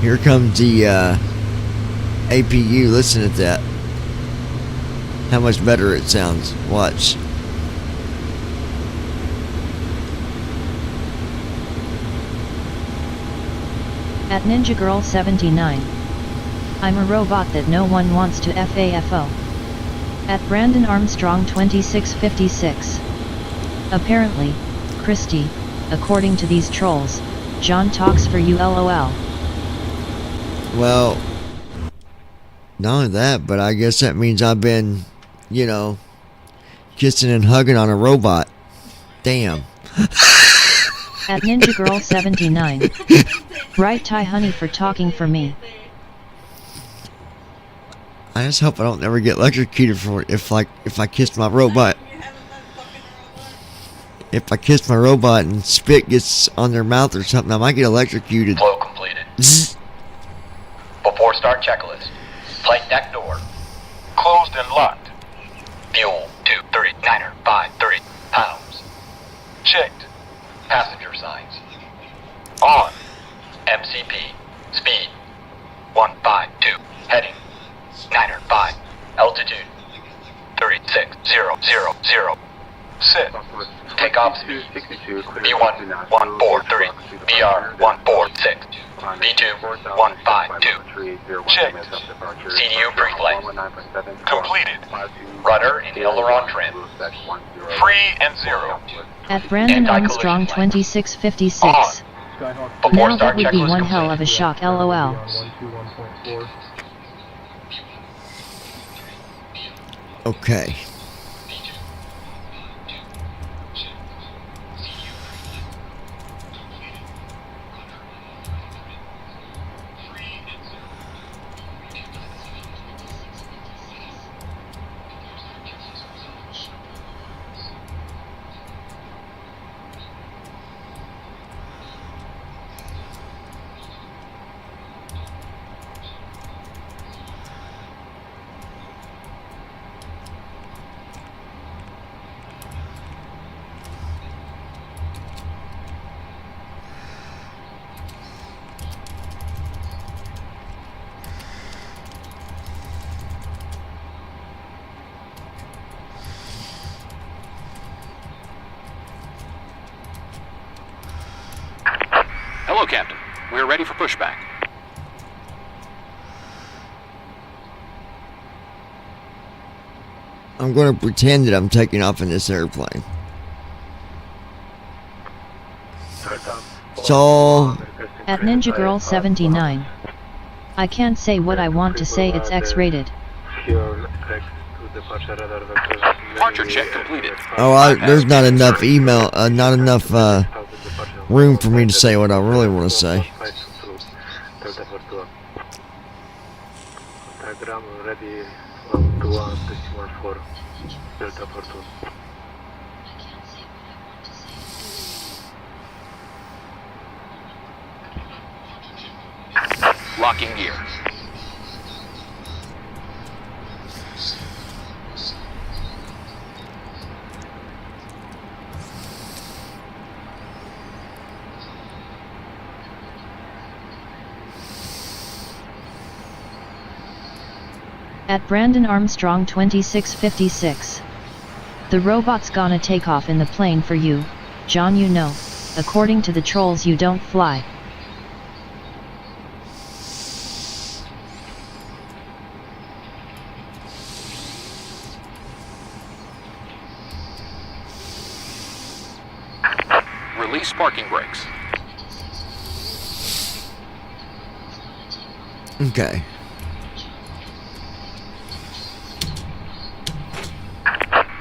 Here comes the APU. Listen at that. How much better it sounds. Watch. At Ninja Girl 79. I'm a robot that no one wants to FAFO. At Brandon Armstrong 2656. Apparently, Christy, according to these trolls, John talks for you LOL. Well, not only that, but I guess that means I've been, you know, kissing and hugging on a robot. Damn. At Ninja Girl 79. Right, Ty honey, for talking for me. I just hope I don't ever get electrocuted for it if I kiss my robot. If I kiss my robot and spit gets on their mouth or something, I might get electrocuted. Flow completed. Before start checklist. Flight deck door. Closed and locked. Fuel 239er 530 pounds. Checked. Passenger signs. On. MCP. Speed 152. Heading 905. Altitude 36000. Sit. Takeoff speed B1-143, BR-146, B2-152. Checked. CDU pre-flight. Completed. Rudder and aileron trim. Free and zero. At Brandon Armstrong 2656. Now that would be one hell of a shock LOL. Okay. Hello, Captain. We're ready for pushback. I'm going to pretend that I'm taking off in this airplane. So, At Ninja Girl 79. I can't say what I want to say, it's X-rated. Departure check completed. there's not enough not enough room for me to say what I really want to say. Locking gear. At Brandon Armstrong 2656. The robot's gonna take off in the plane for you, John, you know. According to the trolls, you don't fly. Release parking brakes. Okay.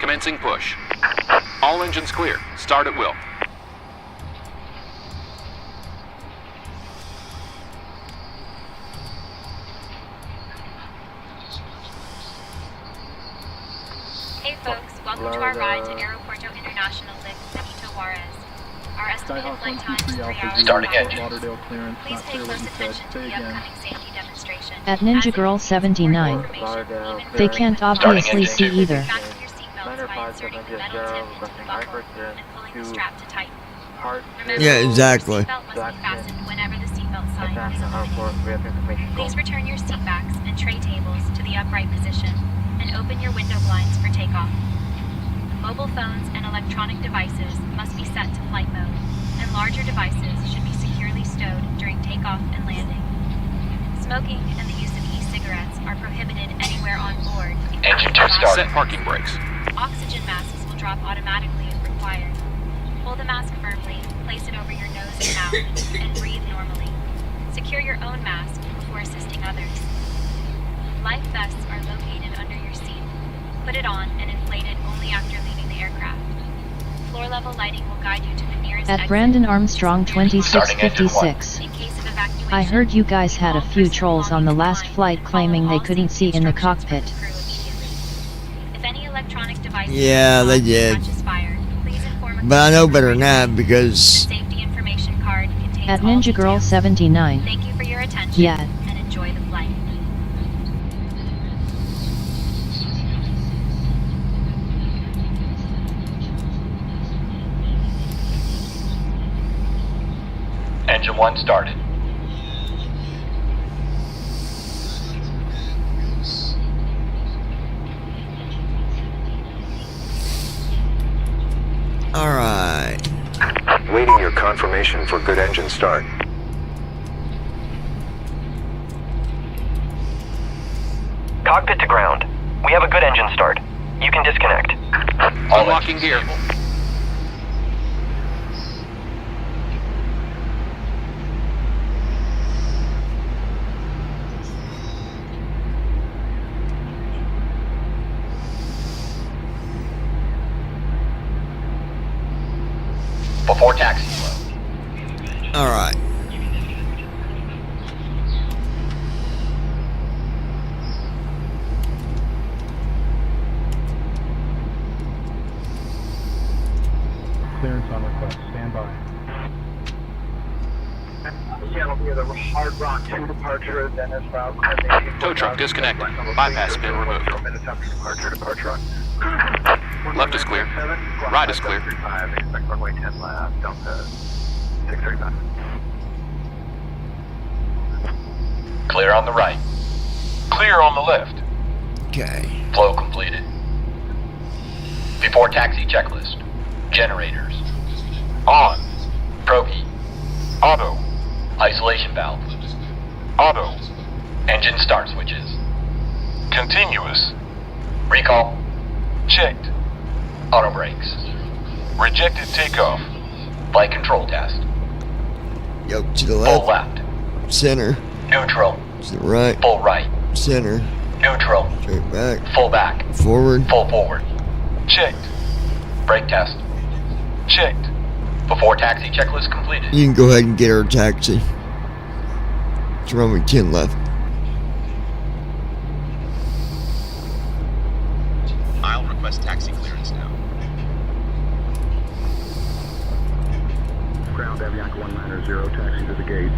Commencing push. All engines clear. Start at will. Hey folks, welcome to our ride to Aeropuerto International de Benito Juarez. Our estimated flight time is 3 hours. Starting engine. Please pay close attention to the upcoming safety demonstration. At Ninja Girl 79. They can't obviously see either. Fasten your seatbelts by inserting the metal tip into the buckle and pulling the strap to tighten. Remember, Yeah, exactly. your seatbelt must be fastened whenever the seatbelt sign is illuminated. Please return your seat backs and tray tables to the upright position and open your window blinds for takeoff. Mobile phones and electronic devices must be set to flight mode, and larger devices should be securely stowed during takeoff and landing. Smoking and the use of e-cigarettes are prohibited anywhere on board. Engine 2 start. Set parking brakes. Oxygen masks will drop automatically if required. Hold the mask firmly, place it over your nose and mouth, and breathe normally. Secure your own mask before assisting others. Life vests are located under your seat. Put it on and inflate it only after leaving the aircraft. Floor level lighting will guide you to the nearest At exit. Brandon Armstrong 2656. In case of evacuation, I heard you guys had a few trolls on the last flight claiming they couldn't see in the cockpit. if any electronic device Yeah, they did. catches fire, please inform But I know better than that the because safety information card contains At all Ninja Girl details. 79. Thank you for your attention Yeah. and enjoy the flight. Engine 1 started. alright. Waiting your confirmation for good engine start. Cockpit to ground. We have a good engine start. You can disconnect. Unlocking gear. Before taxi flow. Alright. Clearance on request. Stand by. Seattle via the Hard Rock 2 departure, then as well. Tow truck disconnected. Bypass pin removed. Departure. Left is clear. Right is clear. Expect runway 10 left, Delta 635. Clear on the right. Clear on the left. Okay. Flow completed. Before taxi checklist. Generators. On. Progi. Auto. Isolation valve. Auto. Engine start switches. Continuous. Recall. Checked. Auto brakes. Rejected takeoff. Flight control test. Yoke to the Full left. left. Center. Neutral. To the right. Full right. Center. Neutral. Straight back. Full back. Forward. Full forward. Checked. Brake test. Checked. Before taxi checklist completed. You can go ahead and get our taxi. It's runway 10 left. I'll request taxi clearance now. Ground Avianca 190, taxi to the gate.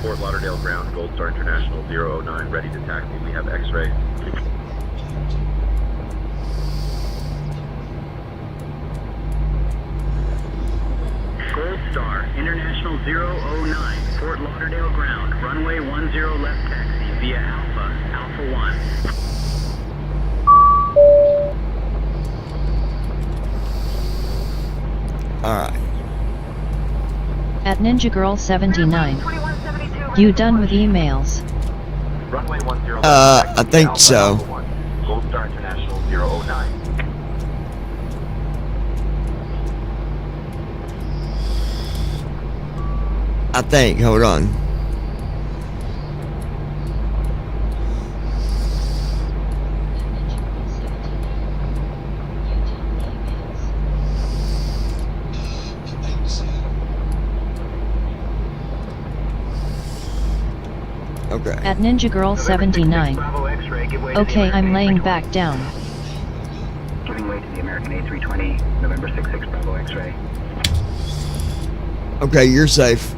Fort Lauderdale ground, Gold Star International 009, ready to taxi. We have X-ray. Gold Star International 009, Fort Lauderdale ground, runway 10 left taxi via Alpha 1. Alright. At Ninja Girl 79. You done with emails? Runway 10 left. I think Alpha, so. Alpha 1, Gold Star International 009. I think. Hold on. Okay. At Ninja Girl 79. Okay, I'm laying back down. Giving way to the American A320, November 66 Bravo X-ray. Okay, you're safe.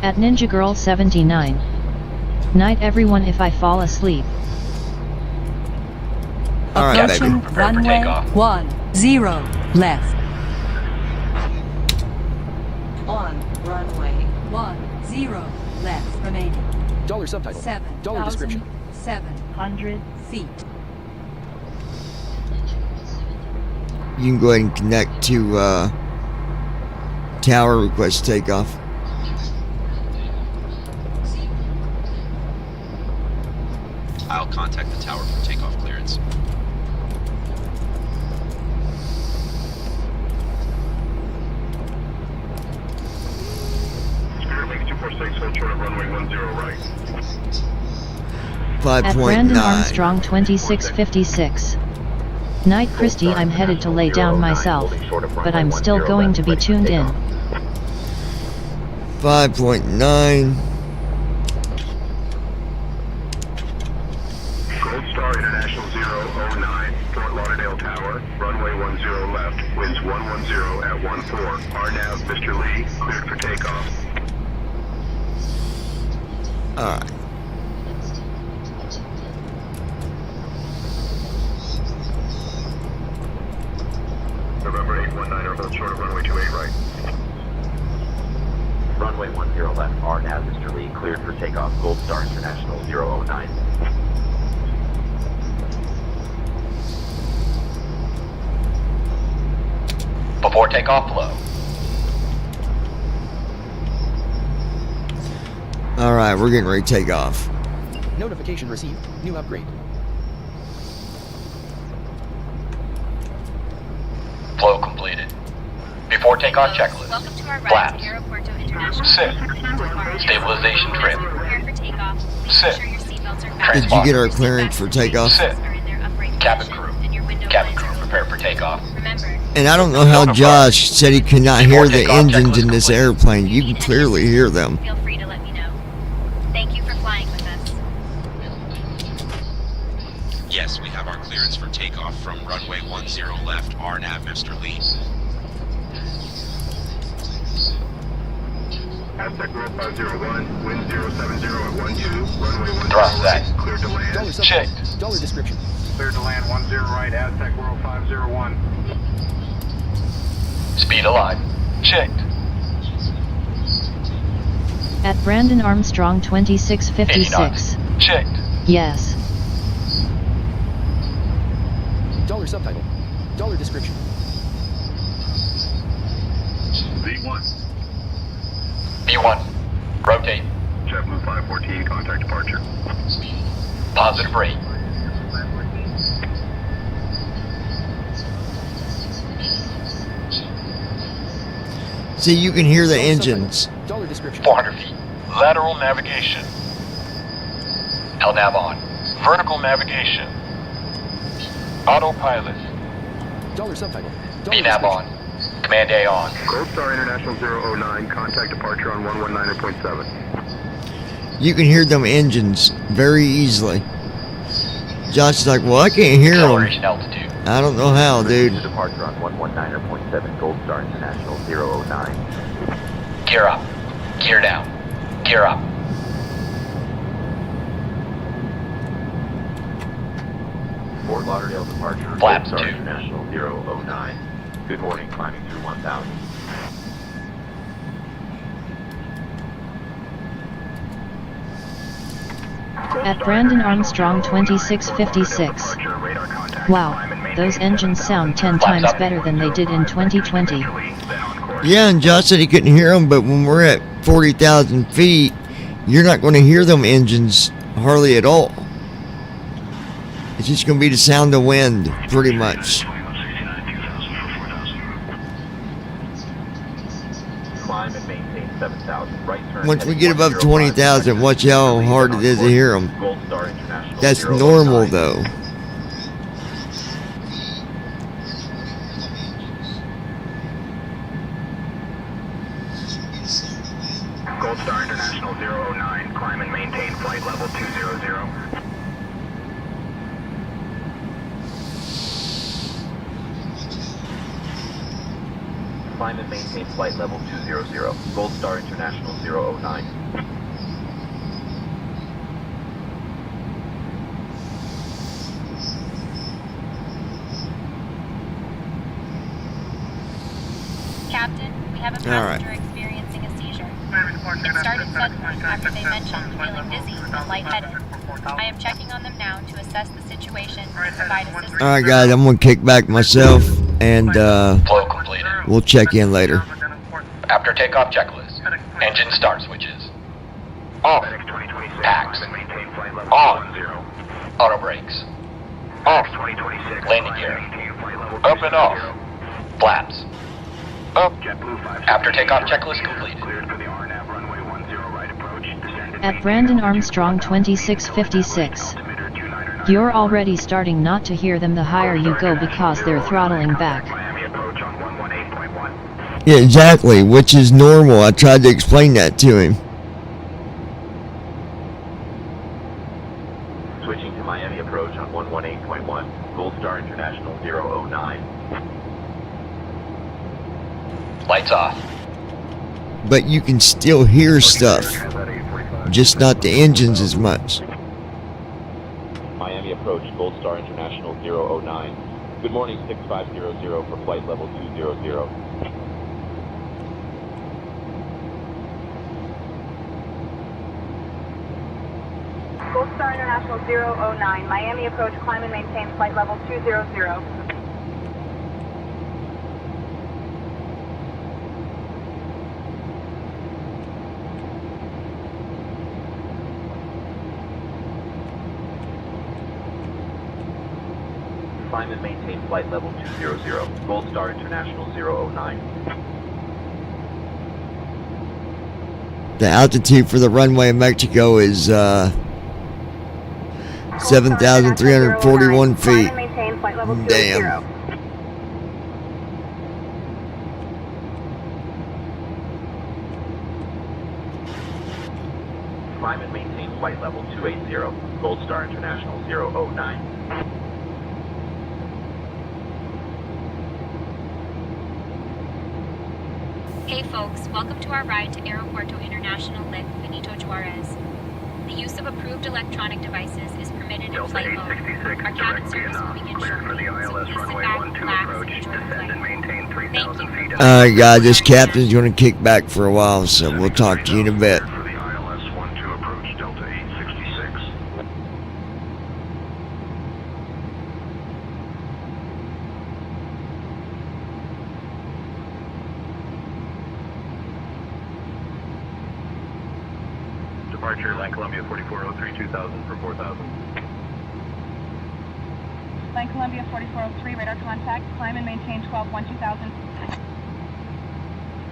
At Ninja Girl 79. Night everyone if I fall asleep. Alright, baby. Prepare for Runway takeoff. 10 left. On runway 10 left remaining. Dollar subtitle. Dollar description. 7,700 feet. You can go ahead and connect to tower request takeoff. I'll contact the tower for takeoff clearance. Spirit Wings 246, hold short of runway 10 right. 5.9. At Brandon Armstrong 2656. Night Christy, I'm headed to lay down myself, but I'm still going to be tuned in. 5.9. Gold Star International 009, Fort Lauderdale Tower, runway 10 left, winds 110 at 14. RNAV, Mr. Lee, cleared for takeoff. Alright. November 819, hold short of runway 28 right. Runway 10 left, RNAV, Mr. Lee, cleared for takeoff. Gold Star International 009. Before takeoff flow. Alright, we're getting ready to take off. Notification received. New upgrade. Flow completed. Before takeoff checklist. Welcome to our ride Flaps. to Aeropuerto International. Sit. Stabilization trim. Prepare for takeoff. Please Sit. ensure your seatbelts are fastened. Did you get our clearance for takeoff? Sit. Are in their upright Cabin position, crew. and your window Cabin blinds crew, are prepare for takeoff. Remember, And I don't know how Josh said he could not hear the engines in this airplane. You can clearly hear them. feel free to let me know. Thank you for flying with us. Yes, we have our clearance for takeoff from runway 10 left, RNAV, Mr. Lee. Aztec Roll 501, wind 070 at 12, runway 10 Thrust right, set. cleared to land. Dollar Checked. subtitle. Dollar description. Cleared to land 10 right, Aztec World 501. Speed alive. Checked. At Brandon Armstrong 2656. Checked. Yes. subtitle. $description. V1. V1. Rotate. JetBlue 514, contact departure. Positive rate. See, you can hear the engines. Description. 400 feet. Lateral navigation. LNAV on. Vertical navigation. Autopilot. Subtitle. VNAV on. Command A on. Gold Star International 009, contact departure on 119.7. You can hear them engines very easily. Josh is like, well, I can't hear them. Acceleration altitude. I don't know how, dude. Departure on 119.7 Gold Star International 009. Gear up. Gear down. Gear up. Fort Lauderdale departure. Flaps Gold Star 2. International 009. Good morning, climbing through 1000. At Brandon Armstrong 2656. Wow, those engines sound 10 times better than they did in 2020. Yeah, and Josh said he couldn't hear them, but when we're at 40,000 feet, you're not going to hear them engines hardly at all. It's just going to be the sound of wind, pretty much. Climb and maintain 7,000. Right turn. Once we get above 20,000, watch how hard it is to hear them. Gold Star International. That's 009. normal, though. Gold Star International 009, climb and maintain flight level 200. Climb and maintain flight level 200. Gold Star International 009. Captain, we have a All right. passenger experiencing a seizure. It started suddenly after they mentioned feeling dizzy and lightheaded. I am checking on them now to assess the situation and provide assistance. All right, guys, I'm going to kick back myself, and Flow completed. we'll check in later. After takeoff checklist. Engine start switches. Off. Packs. On. Auto brakes. Off. Landing gear. Up and off. Flaps. Up. After takeoff checklist completed. At Brandon Armstrong 2656. You're already starting not to hear them the higher you go because they're throttling back. Yeah, exactly, which is normal. I tried to explain that to him. Switching to Miami approach on 118.1. Gold Star International 009. Lights off. But you can still hear stuff, just not the engines as much. Miami approach, Gold Star International 009. Good morning, 6500 for flight level 200. Gold Star International 009, Miami approach, climb and maintain flight level 200. Climb and maintain flight level 200. Gold Star International 009. The altitude for the runway in Mexico is 7,341 feet. Damn. Climb and maintain flight level 280. Gold Star International 009. Hey folks, welcome to our ride to Aeropuerto International Lic Benito Juarez. The use of approved electronic devices is permitted in flight mode. Our cabin service will begin shortly, so please sit back, relax, and enjoy the flight. Thank you. Alright, guys, this captain's going to kick back for a while, so we'll talk to you in a bit. departure, Land Columbia 4403, 2000 for 4000. Land Columbia 4403, radar contact, climb and maintain 12-1 2000.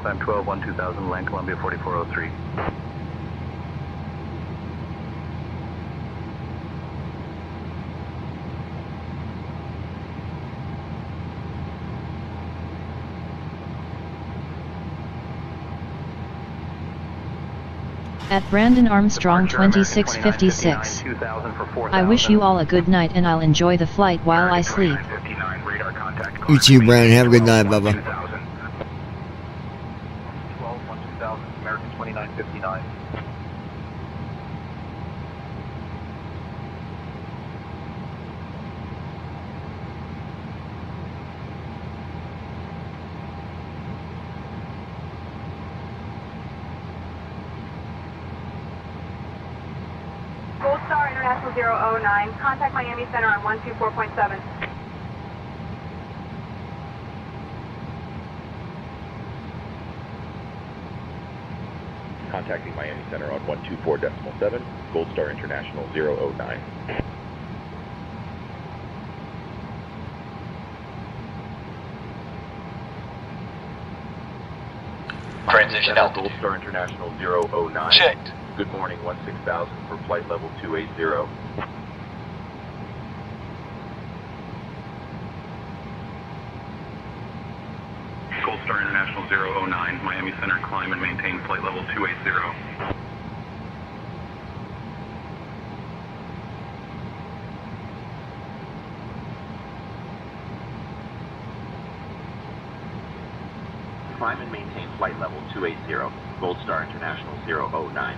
Climb 12-1 2000, Land Columbia 4403. At Brandon Armstrong 2656. I wish you all a good night and I'll enjoy the flight while I sleep. You too, Brandon. Have a good night, Bubba. 12-1 2000, American 2959. Gold Star International 009, contact Miami Center on 124.7. Contacting Miami Center on 124.7, Gold Star International 009. Transition altitude. Gold Star International 009. Checked. Good morning, 16,000 for flight level 280. Gold Star International 009, Miami Center, climb and maintain flight level 280. Climb and maintain flight level 280, Gold Star International 009.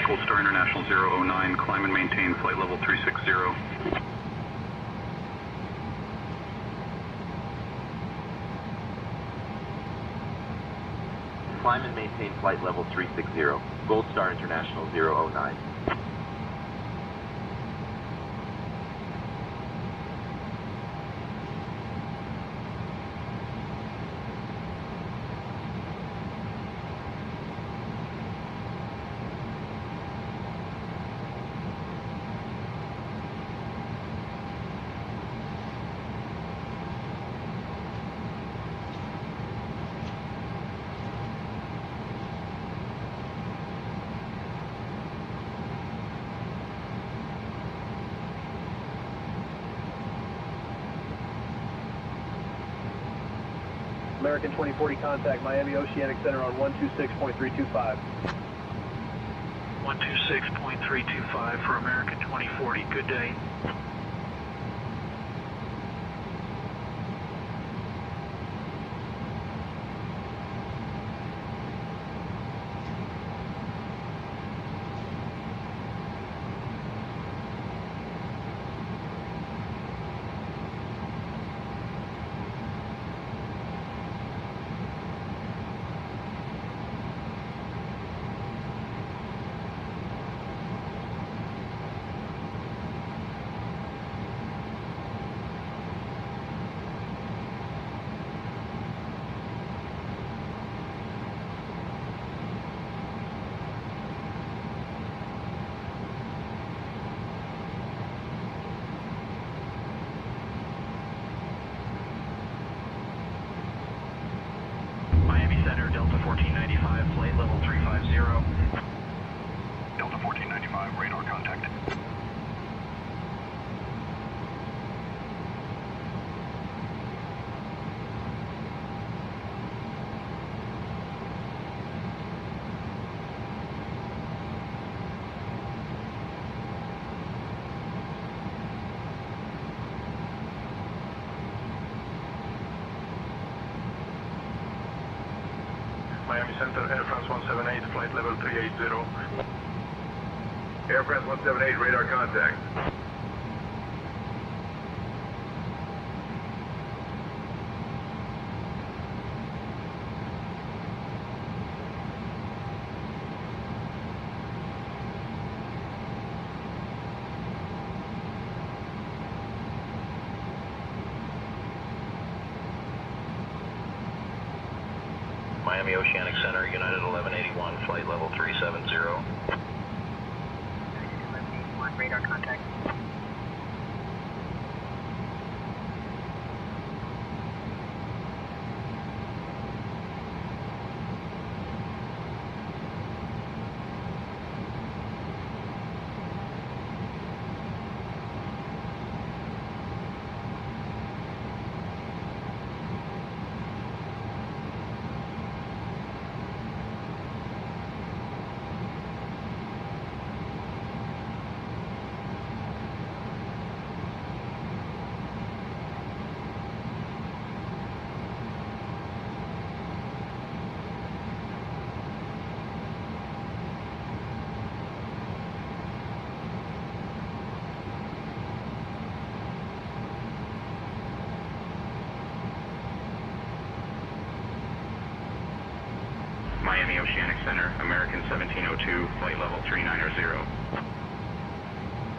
Gold Star International 009, climb and maintain flight level 360. Climb and maintain flight level 360, Gold Star International 009. American 2040 contact Miami Oceanic Center on 126.325. 126.325 for American 2040. Good day. Miami Center, Delta 1495, flight level 350. Delta 1495, radar contact. Miami Center, Air France 178, flight level 380. Air France 178, radar contact. Miami Oceanic Center, United 1181, flight level 370. 1181, radar contact. Miami Oceanic Center, American 1702, flight level 390.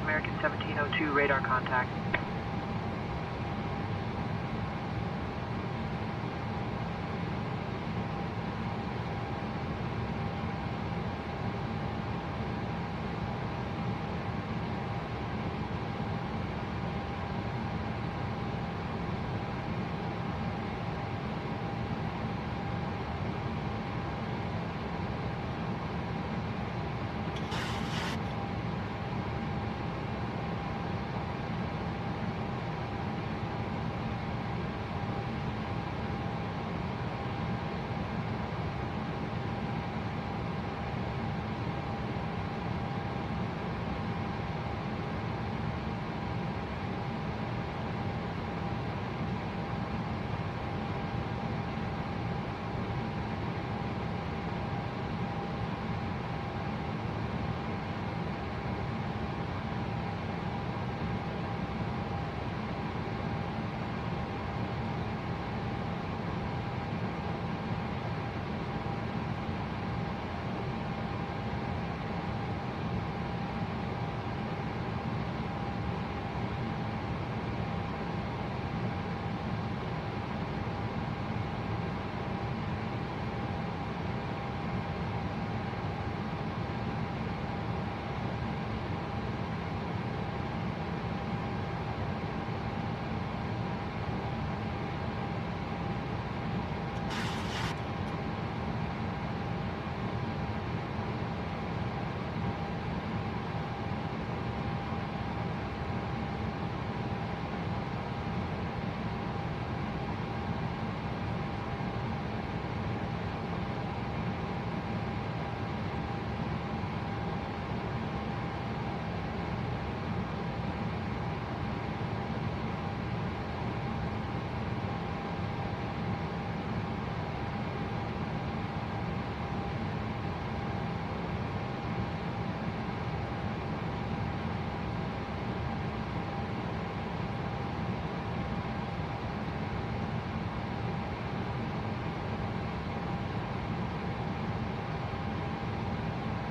American 1702, radar contact.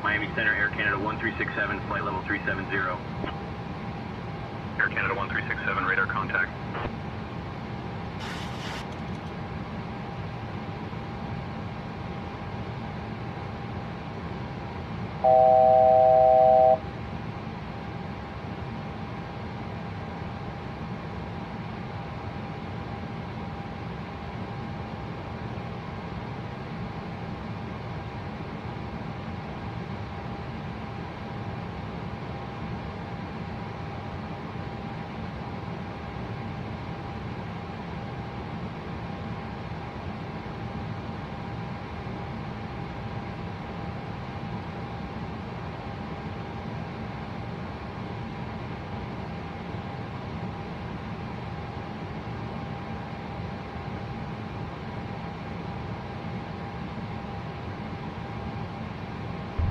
Miami Center, Air Canada 1367, flight level 370. Air Canada 1367, radar contact.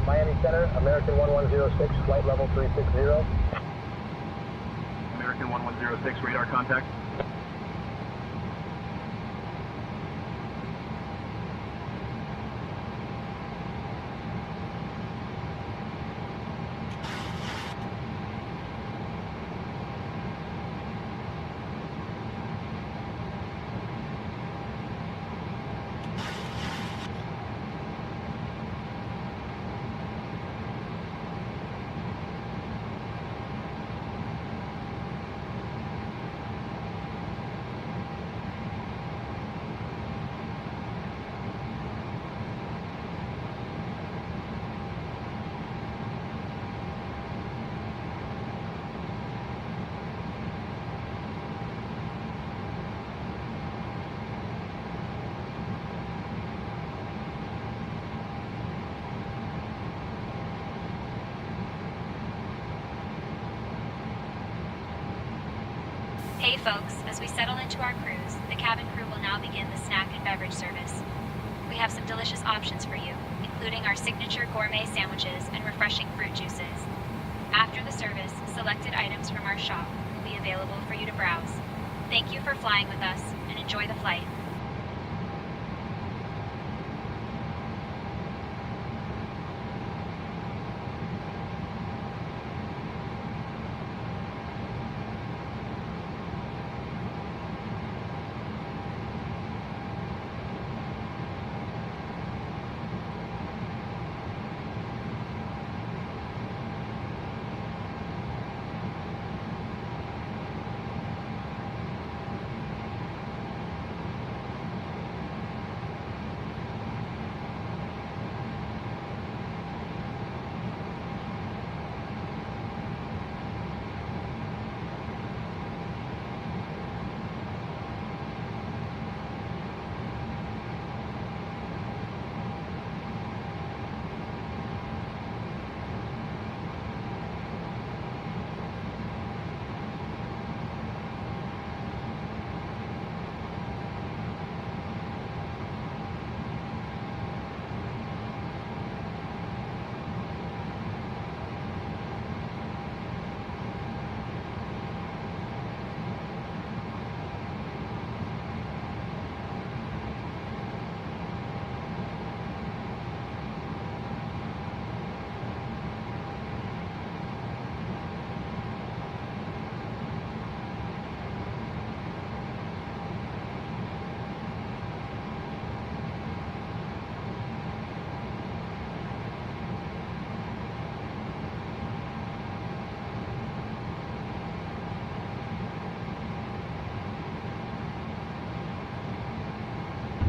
Miami Center, American 1106, flight level 360. American 1106, radar contact. Okay, folks, as we settle into our cruise, the cabin crew will now begin the snack and beverage service. We have some delicious options for you, including our signature gourmet sandwiches and refreshing fruit juices. After the service, selected items from our shop will be available for you to browse. Thank you for flying with us, and enjoy the flight.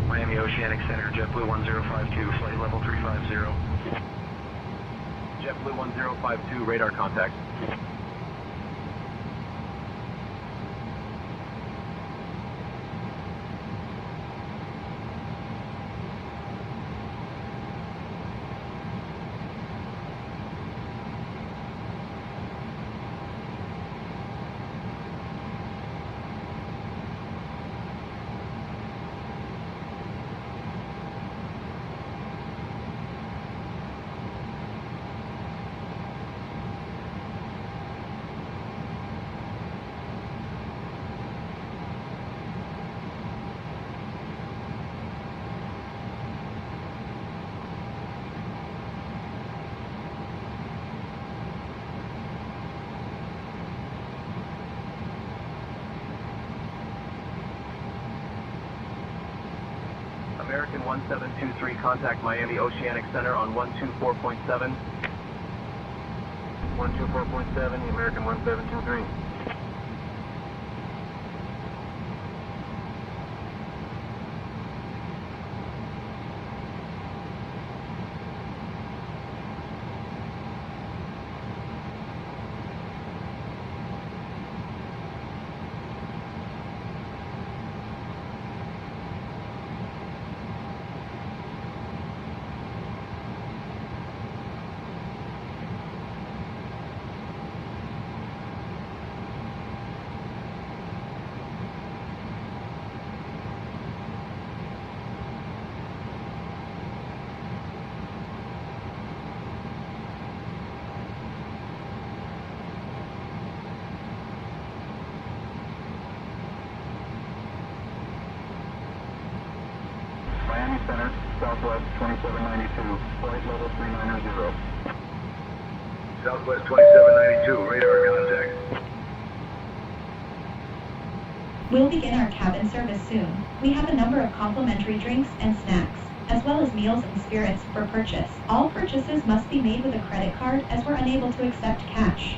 Miami Oceanic Center, JetBlue 1052, flight level 350. JetBlue 1052, radar contact. American 1723, contact Miami Oceanic Center on 124.7. 124.7, the American 1723. Miami Center, Southwest 2792, flight level 390. Southwest 2792, radar contact. We'll begin our cabin service soon. We have a number of complimentary drinks and snacks, as well as meals and spirits for purchase. All purchases must be made with a credit card as we're unable to accept cash.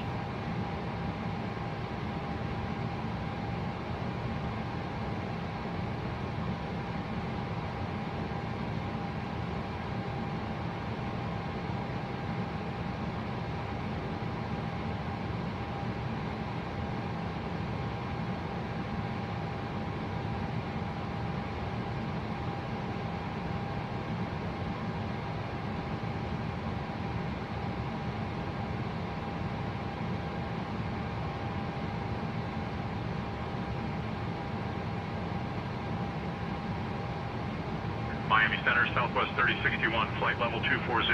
Miami Center, Southwest 3061, flight level 240.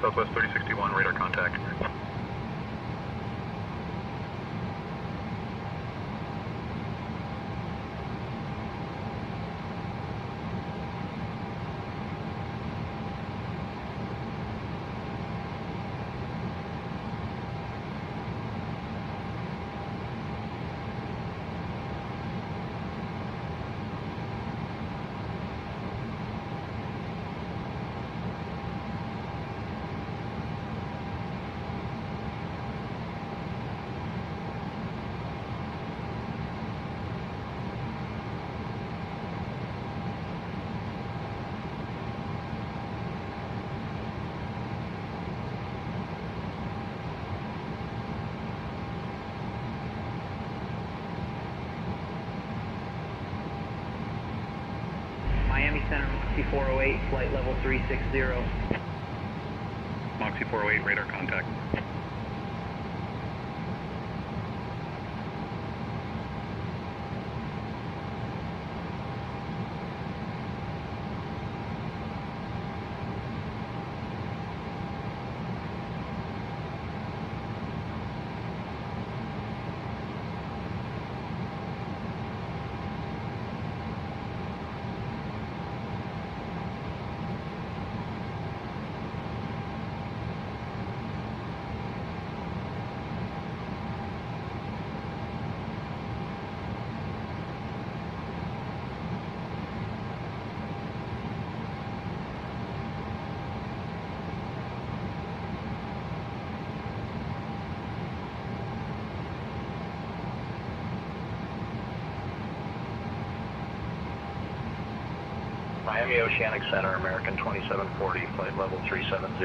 Southwest 3061, radar contact. Miami Center, Moxie 408, flight level 360. Moxie 408, radar contact. Miami Oceanic Center, American 2740, flight level 370.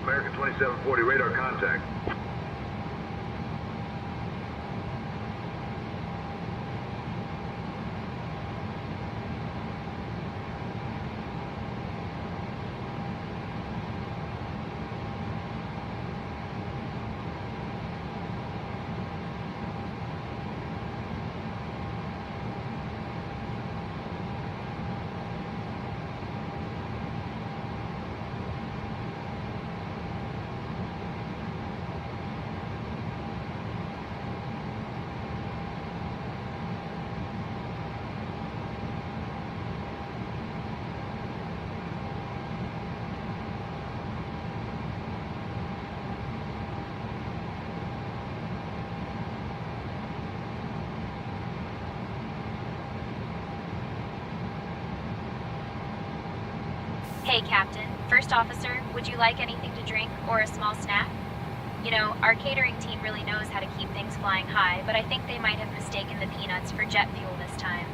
American 2740, radar contact. Hey, Captain. First officer, would you like anything to drink or a small snack? You know, our catering team really knows how to keep things flying high, but I think they might have mistaken the peanuts for jet fuel this time.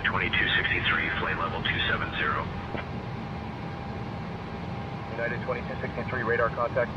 2263, flight level 270. United 2263, radar contact.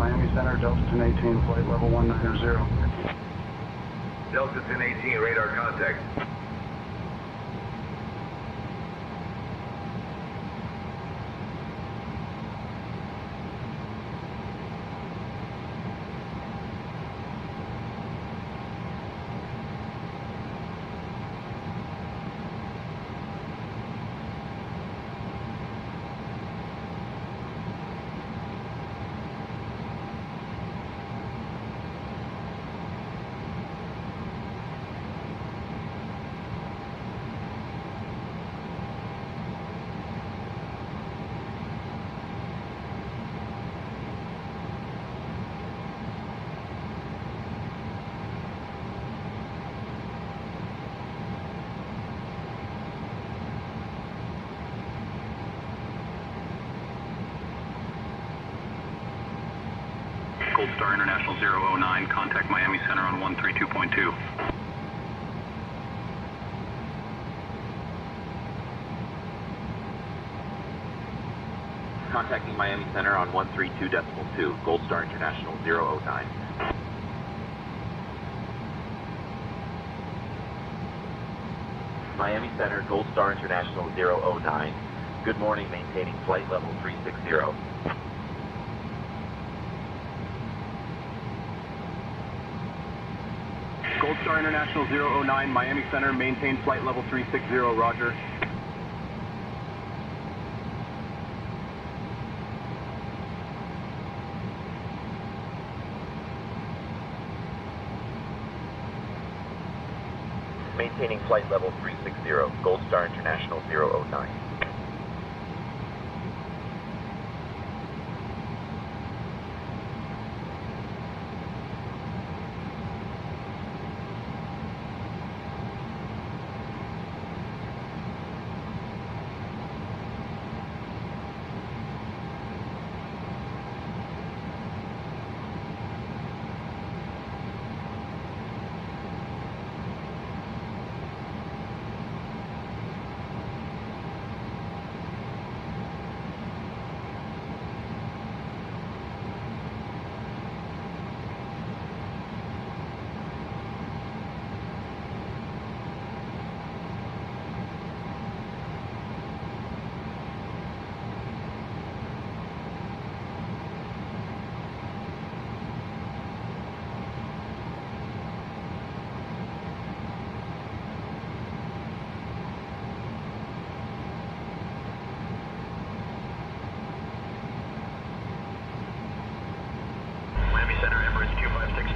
Miami Center, Delta 1018, flight level 190. Delta 1018, radar contact. Gold Star International 009, contact Miami Center on 132.2. Contacting Miami Center on 132.2, Gold Star International 009. Miami Center, Gold Star International 009. Good morning, maintaining flight level 360. Gold Star International 009, Miami Center, maintain flight level 360, roger. Maintaining flight level 360, Gold Star International 009.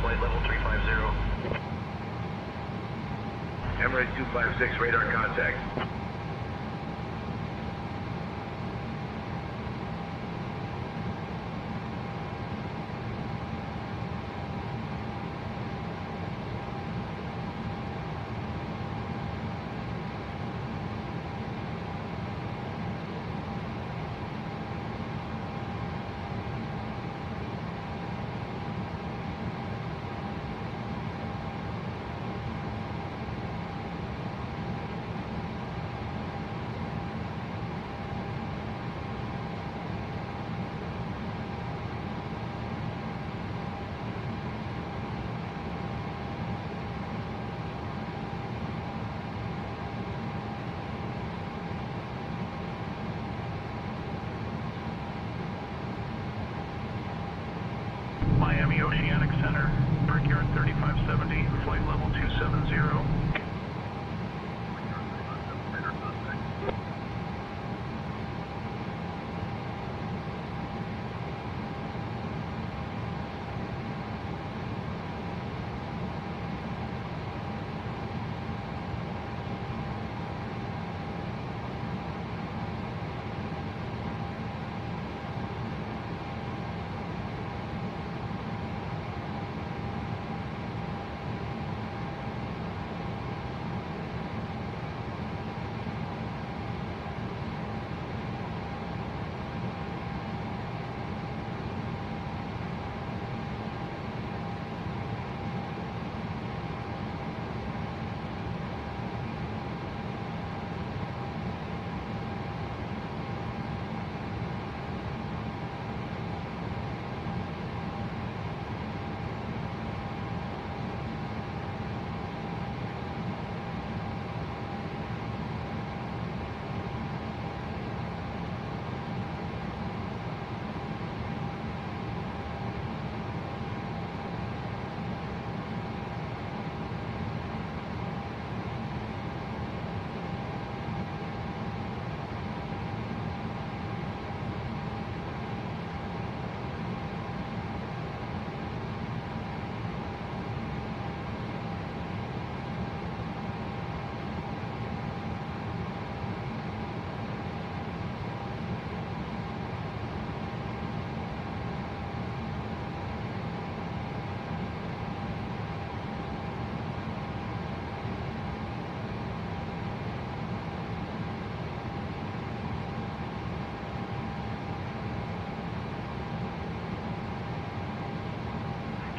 flight level 350. Emirates 256, radar contact. Miami Oceanic Center, Brickyard 3570, flight level 270.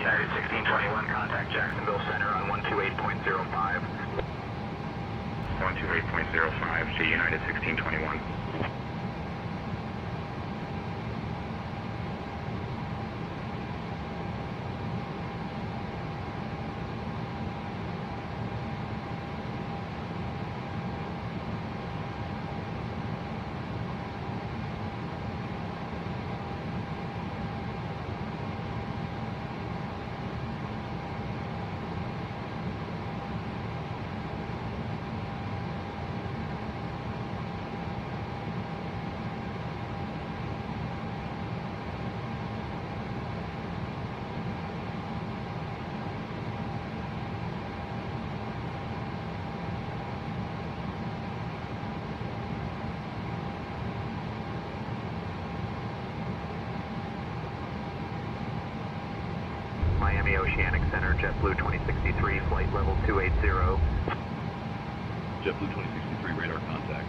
United 1621, contact Jacksonville Center on 128.05. 128.05 to United 1621. Miami Oceanic Center, JetBlue 2063, flight level 280. JetBlue 2063, radar contact.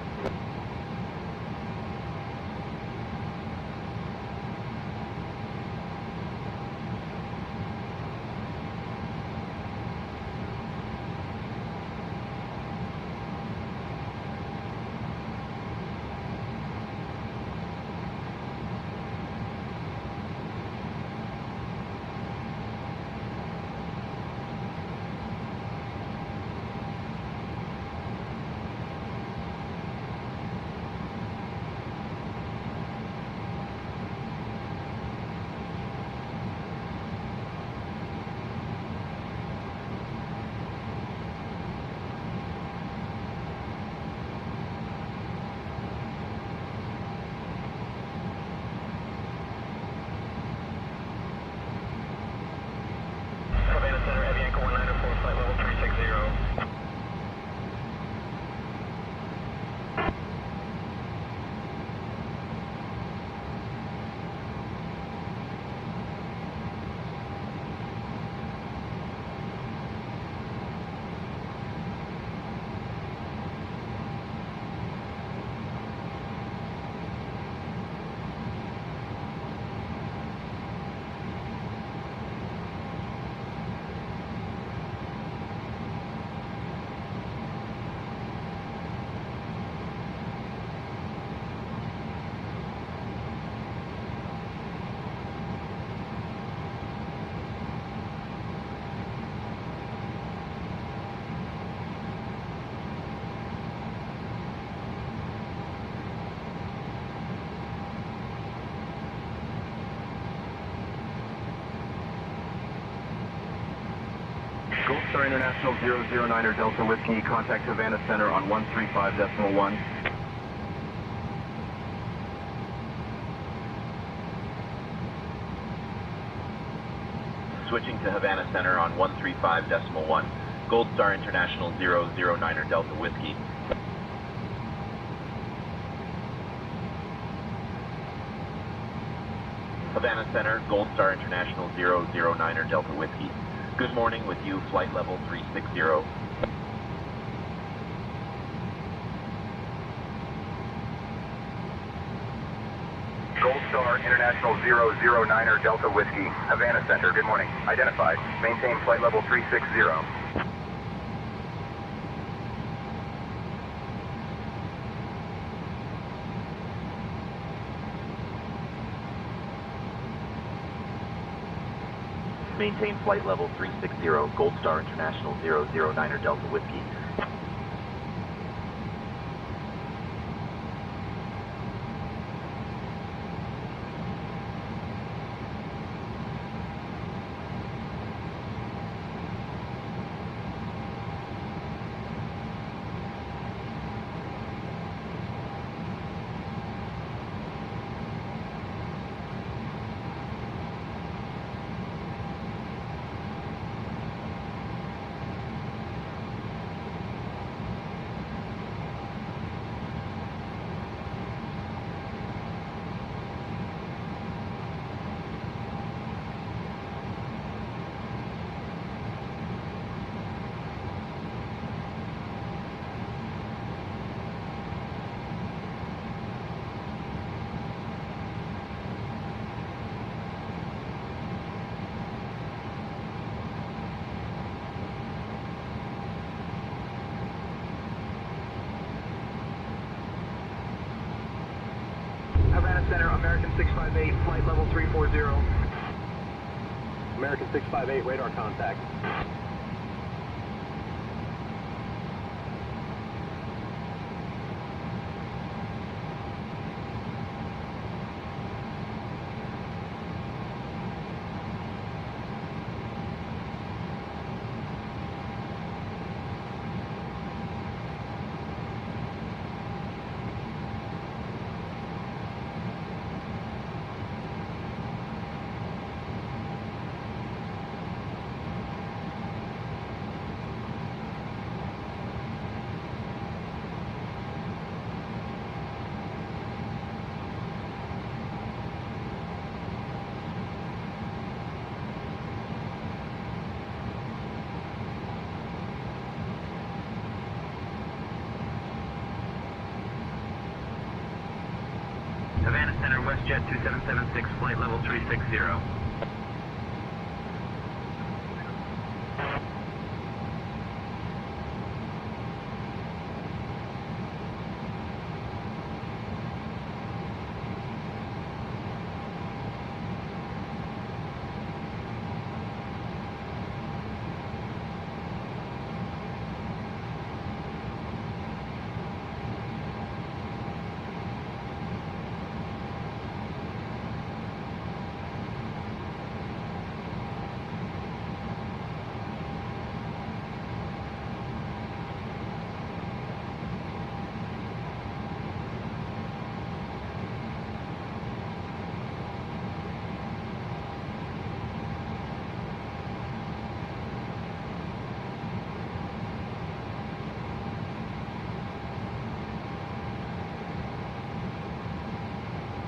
Star International 009er Delta Whiskey, contact Havana Center on 135.1. Switching to Havana Center on 135.1. Gold Star International 009er Delta Whiskey. Havana Center, Gold Star International 009er Delta Whiskey. Good morning, with you, flight level 360. Gold Star International 009er Delta Whiskey, Havana Center, good morning. Identified. Maintain flight level 360. Maintain flight level 360, Gold Star International 009er Delta Whiskey. Havana Center, American 658, flight level 340. American 658, radar contact. Havana Center, WestJet 2776, flight level 360.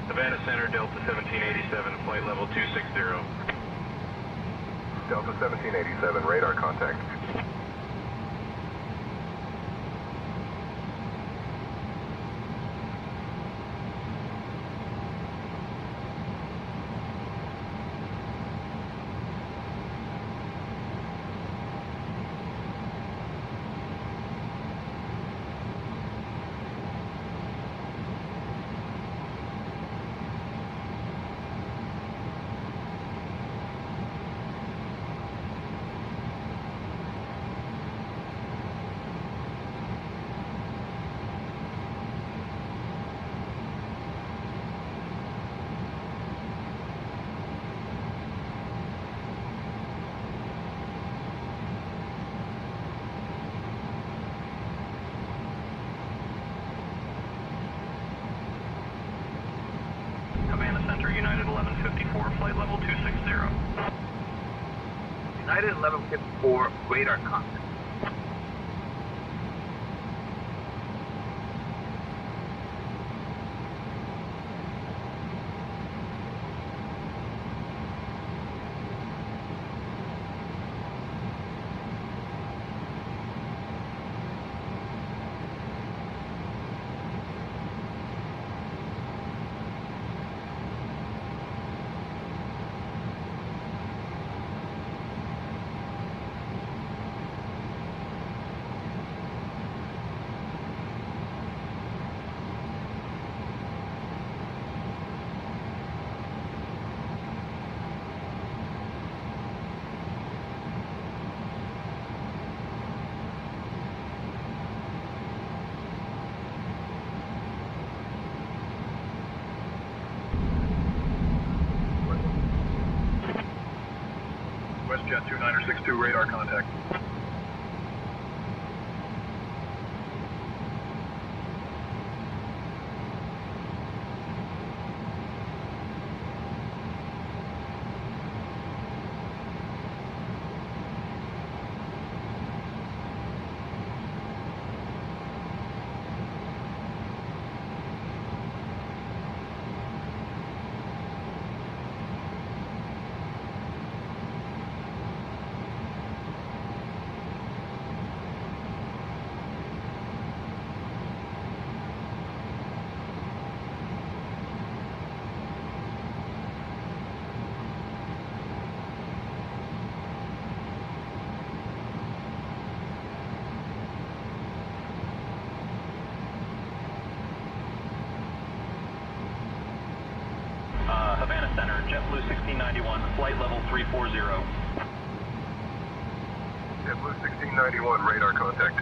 Havana Center, Delta 1787, flight level 260. Delta 1787, radar contact. United 1154, radar contact. WestJet 2962, radar contact. Havana Center, JetBlue 1691, flight level 340. JetBlue 1691, radar contact.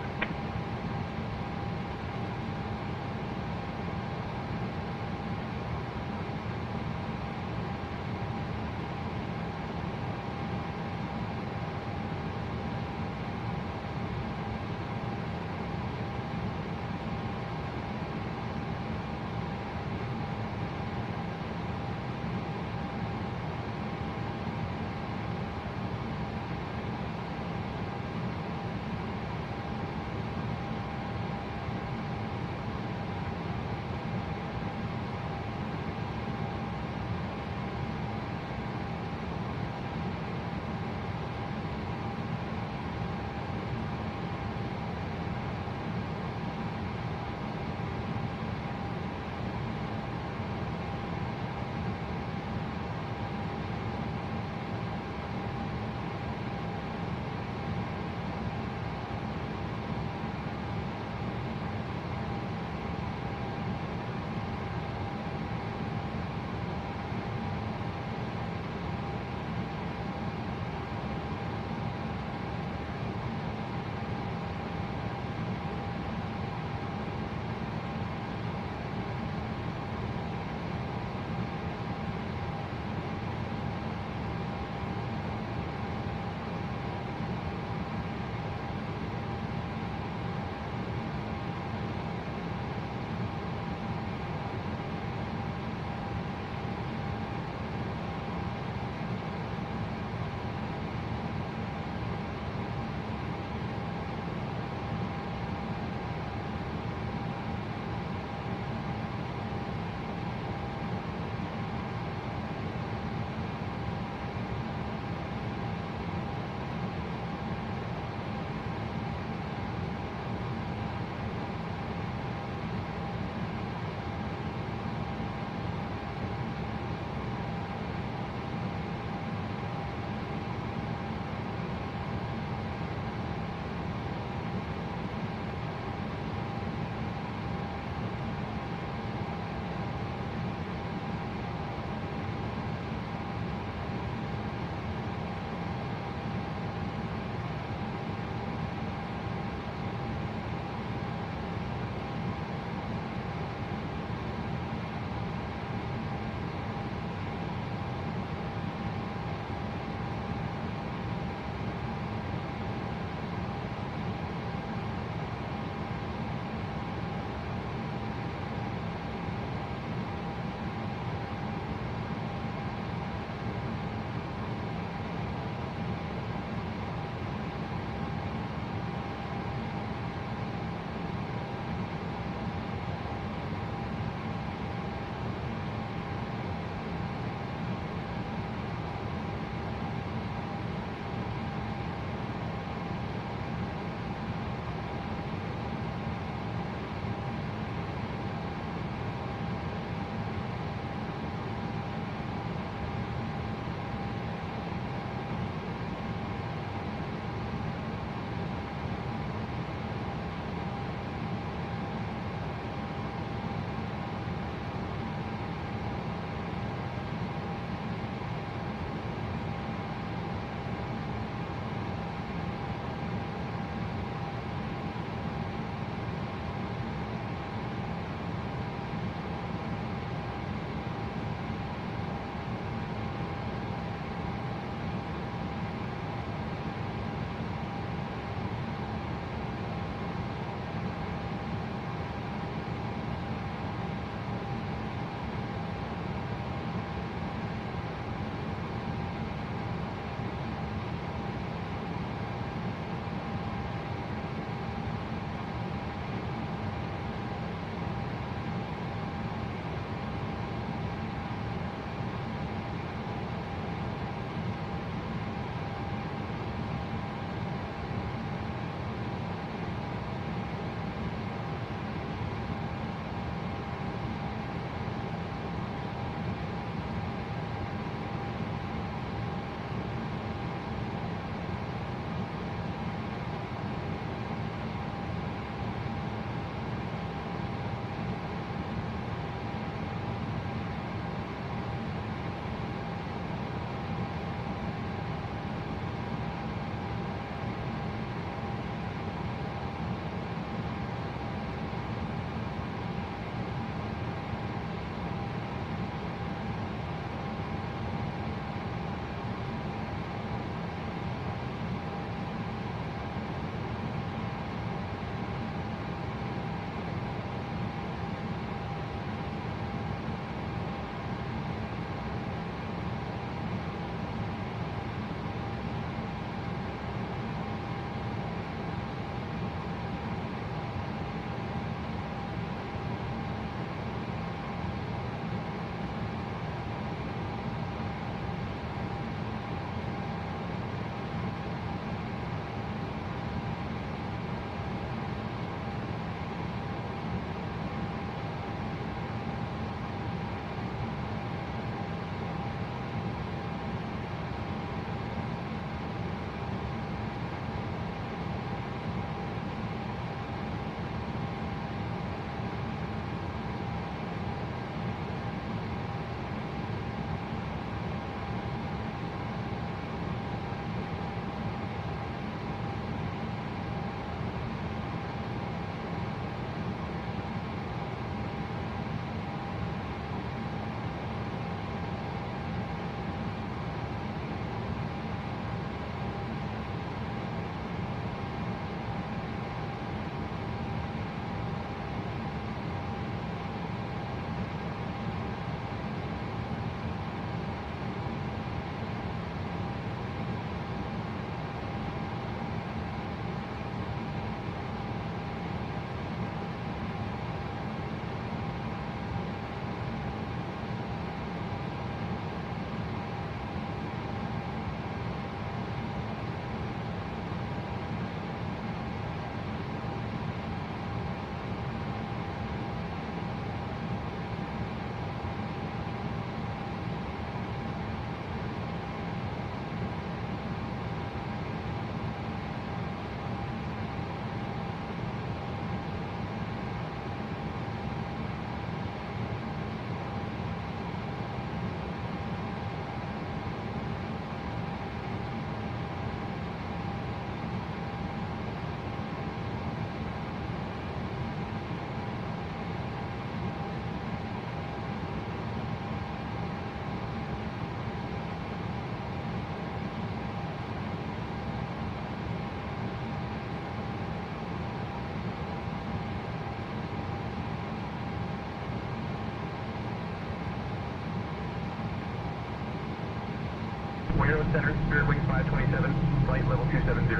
here with center, Spirit Wings 527, flight level 270.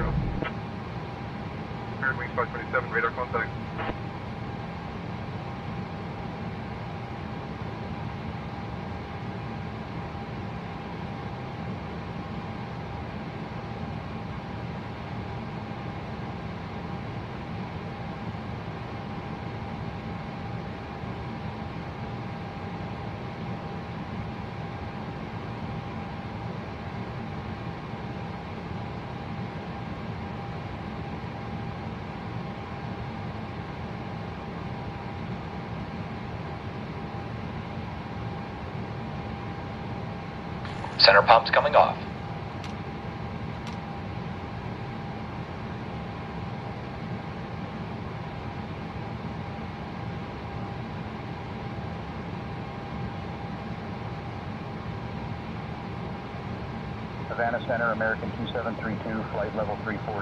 Spirit Wings 527, radar contact. Center pumps coming off. Havana Center, American 2732, flight level 340.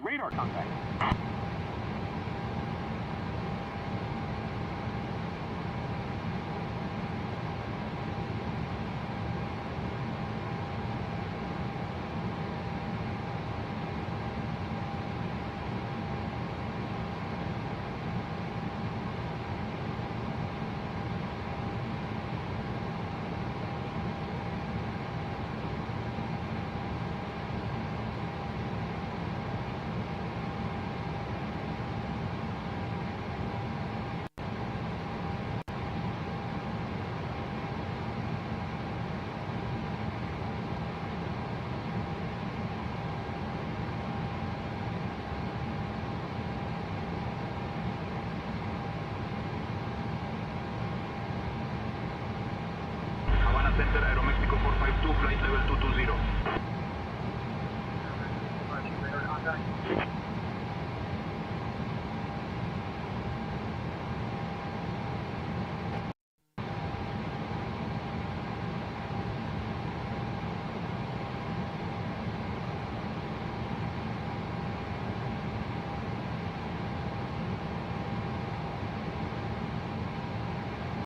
Radar contact.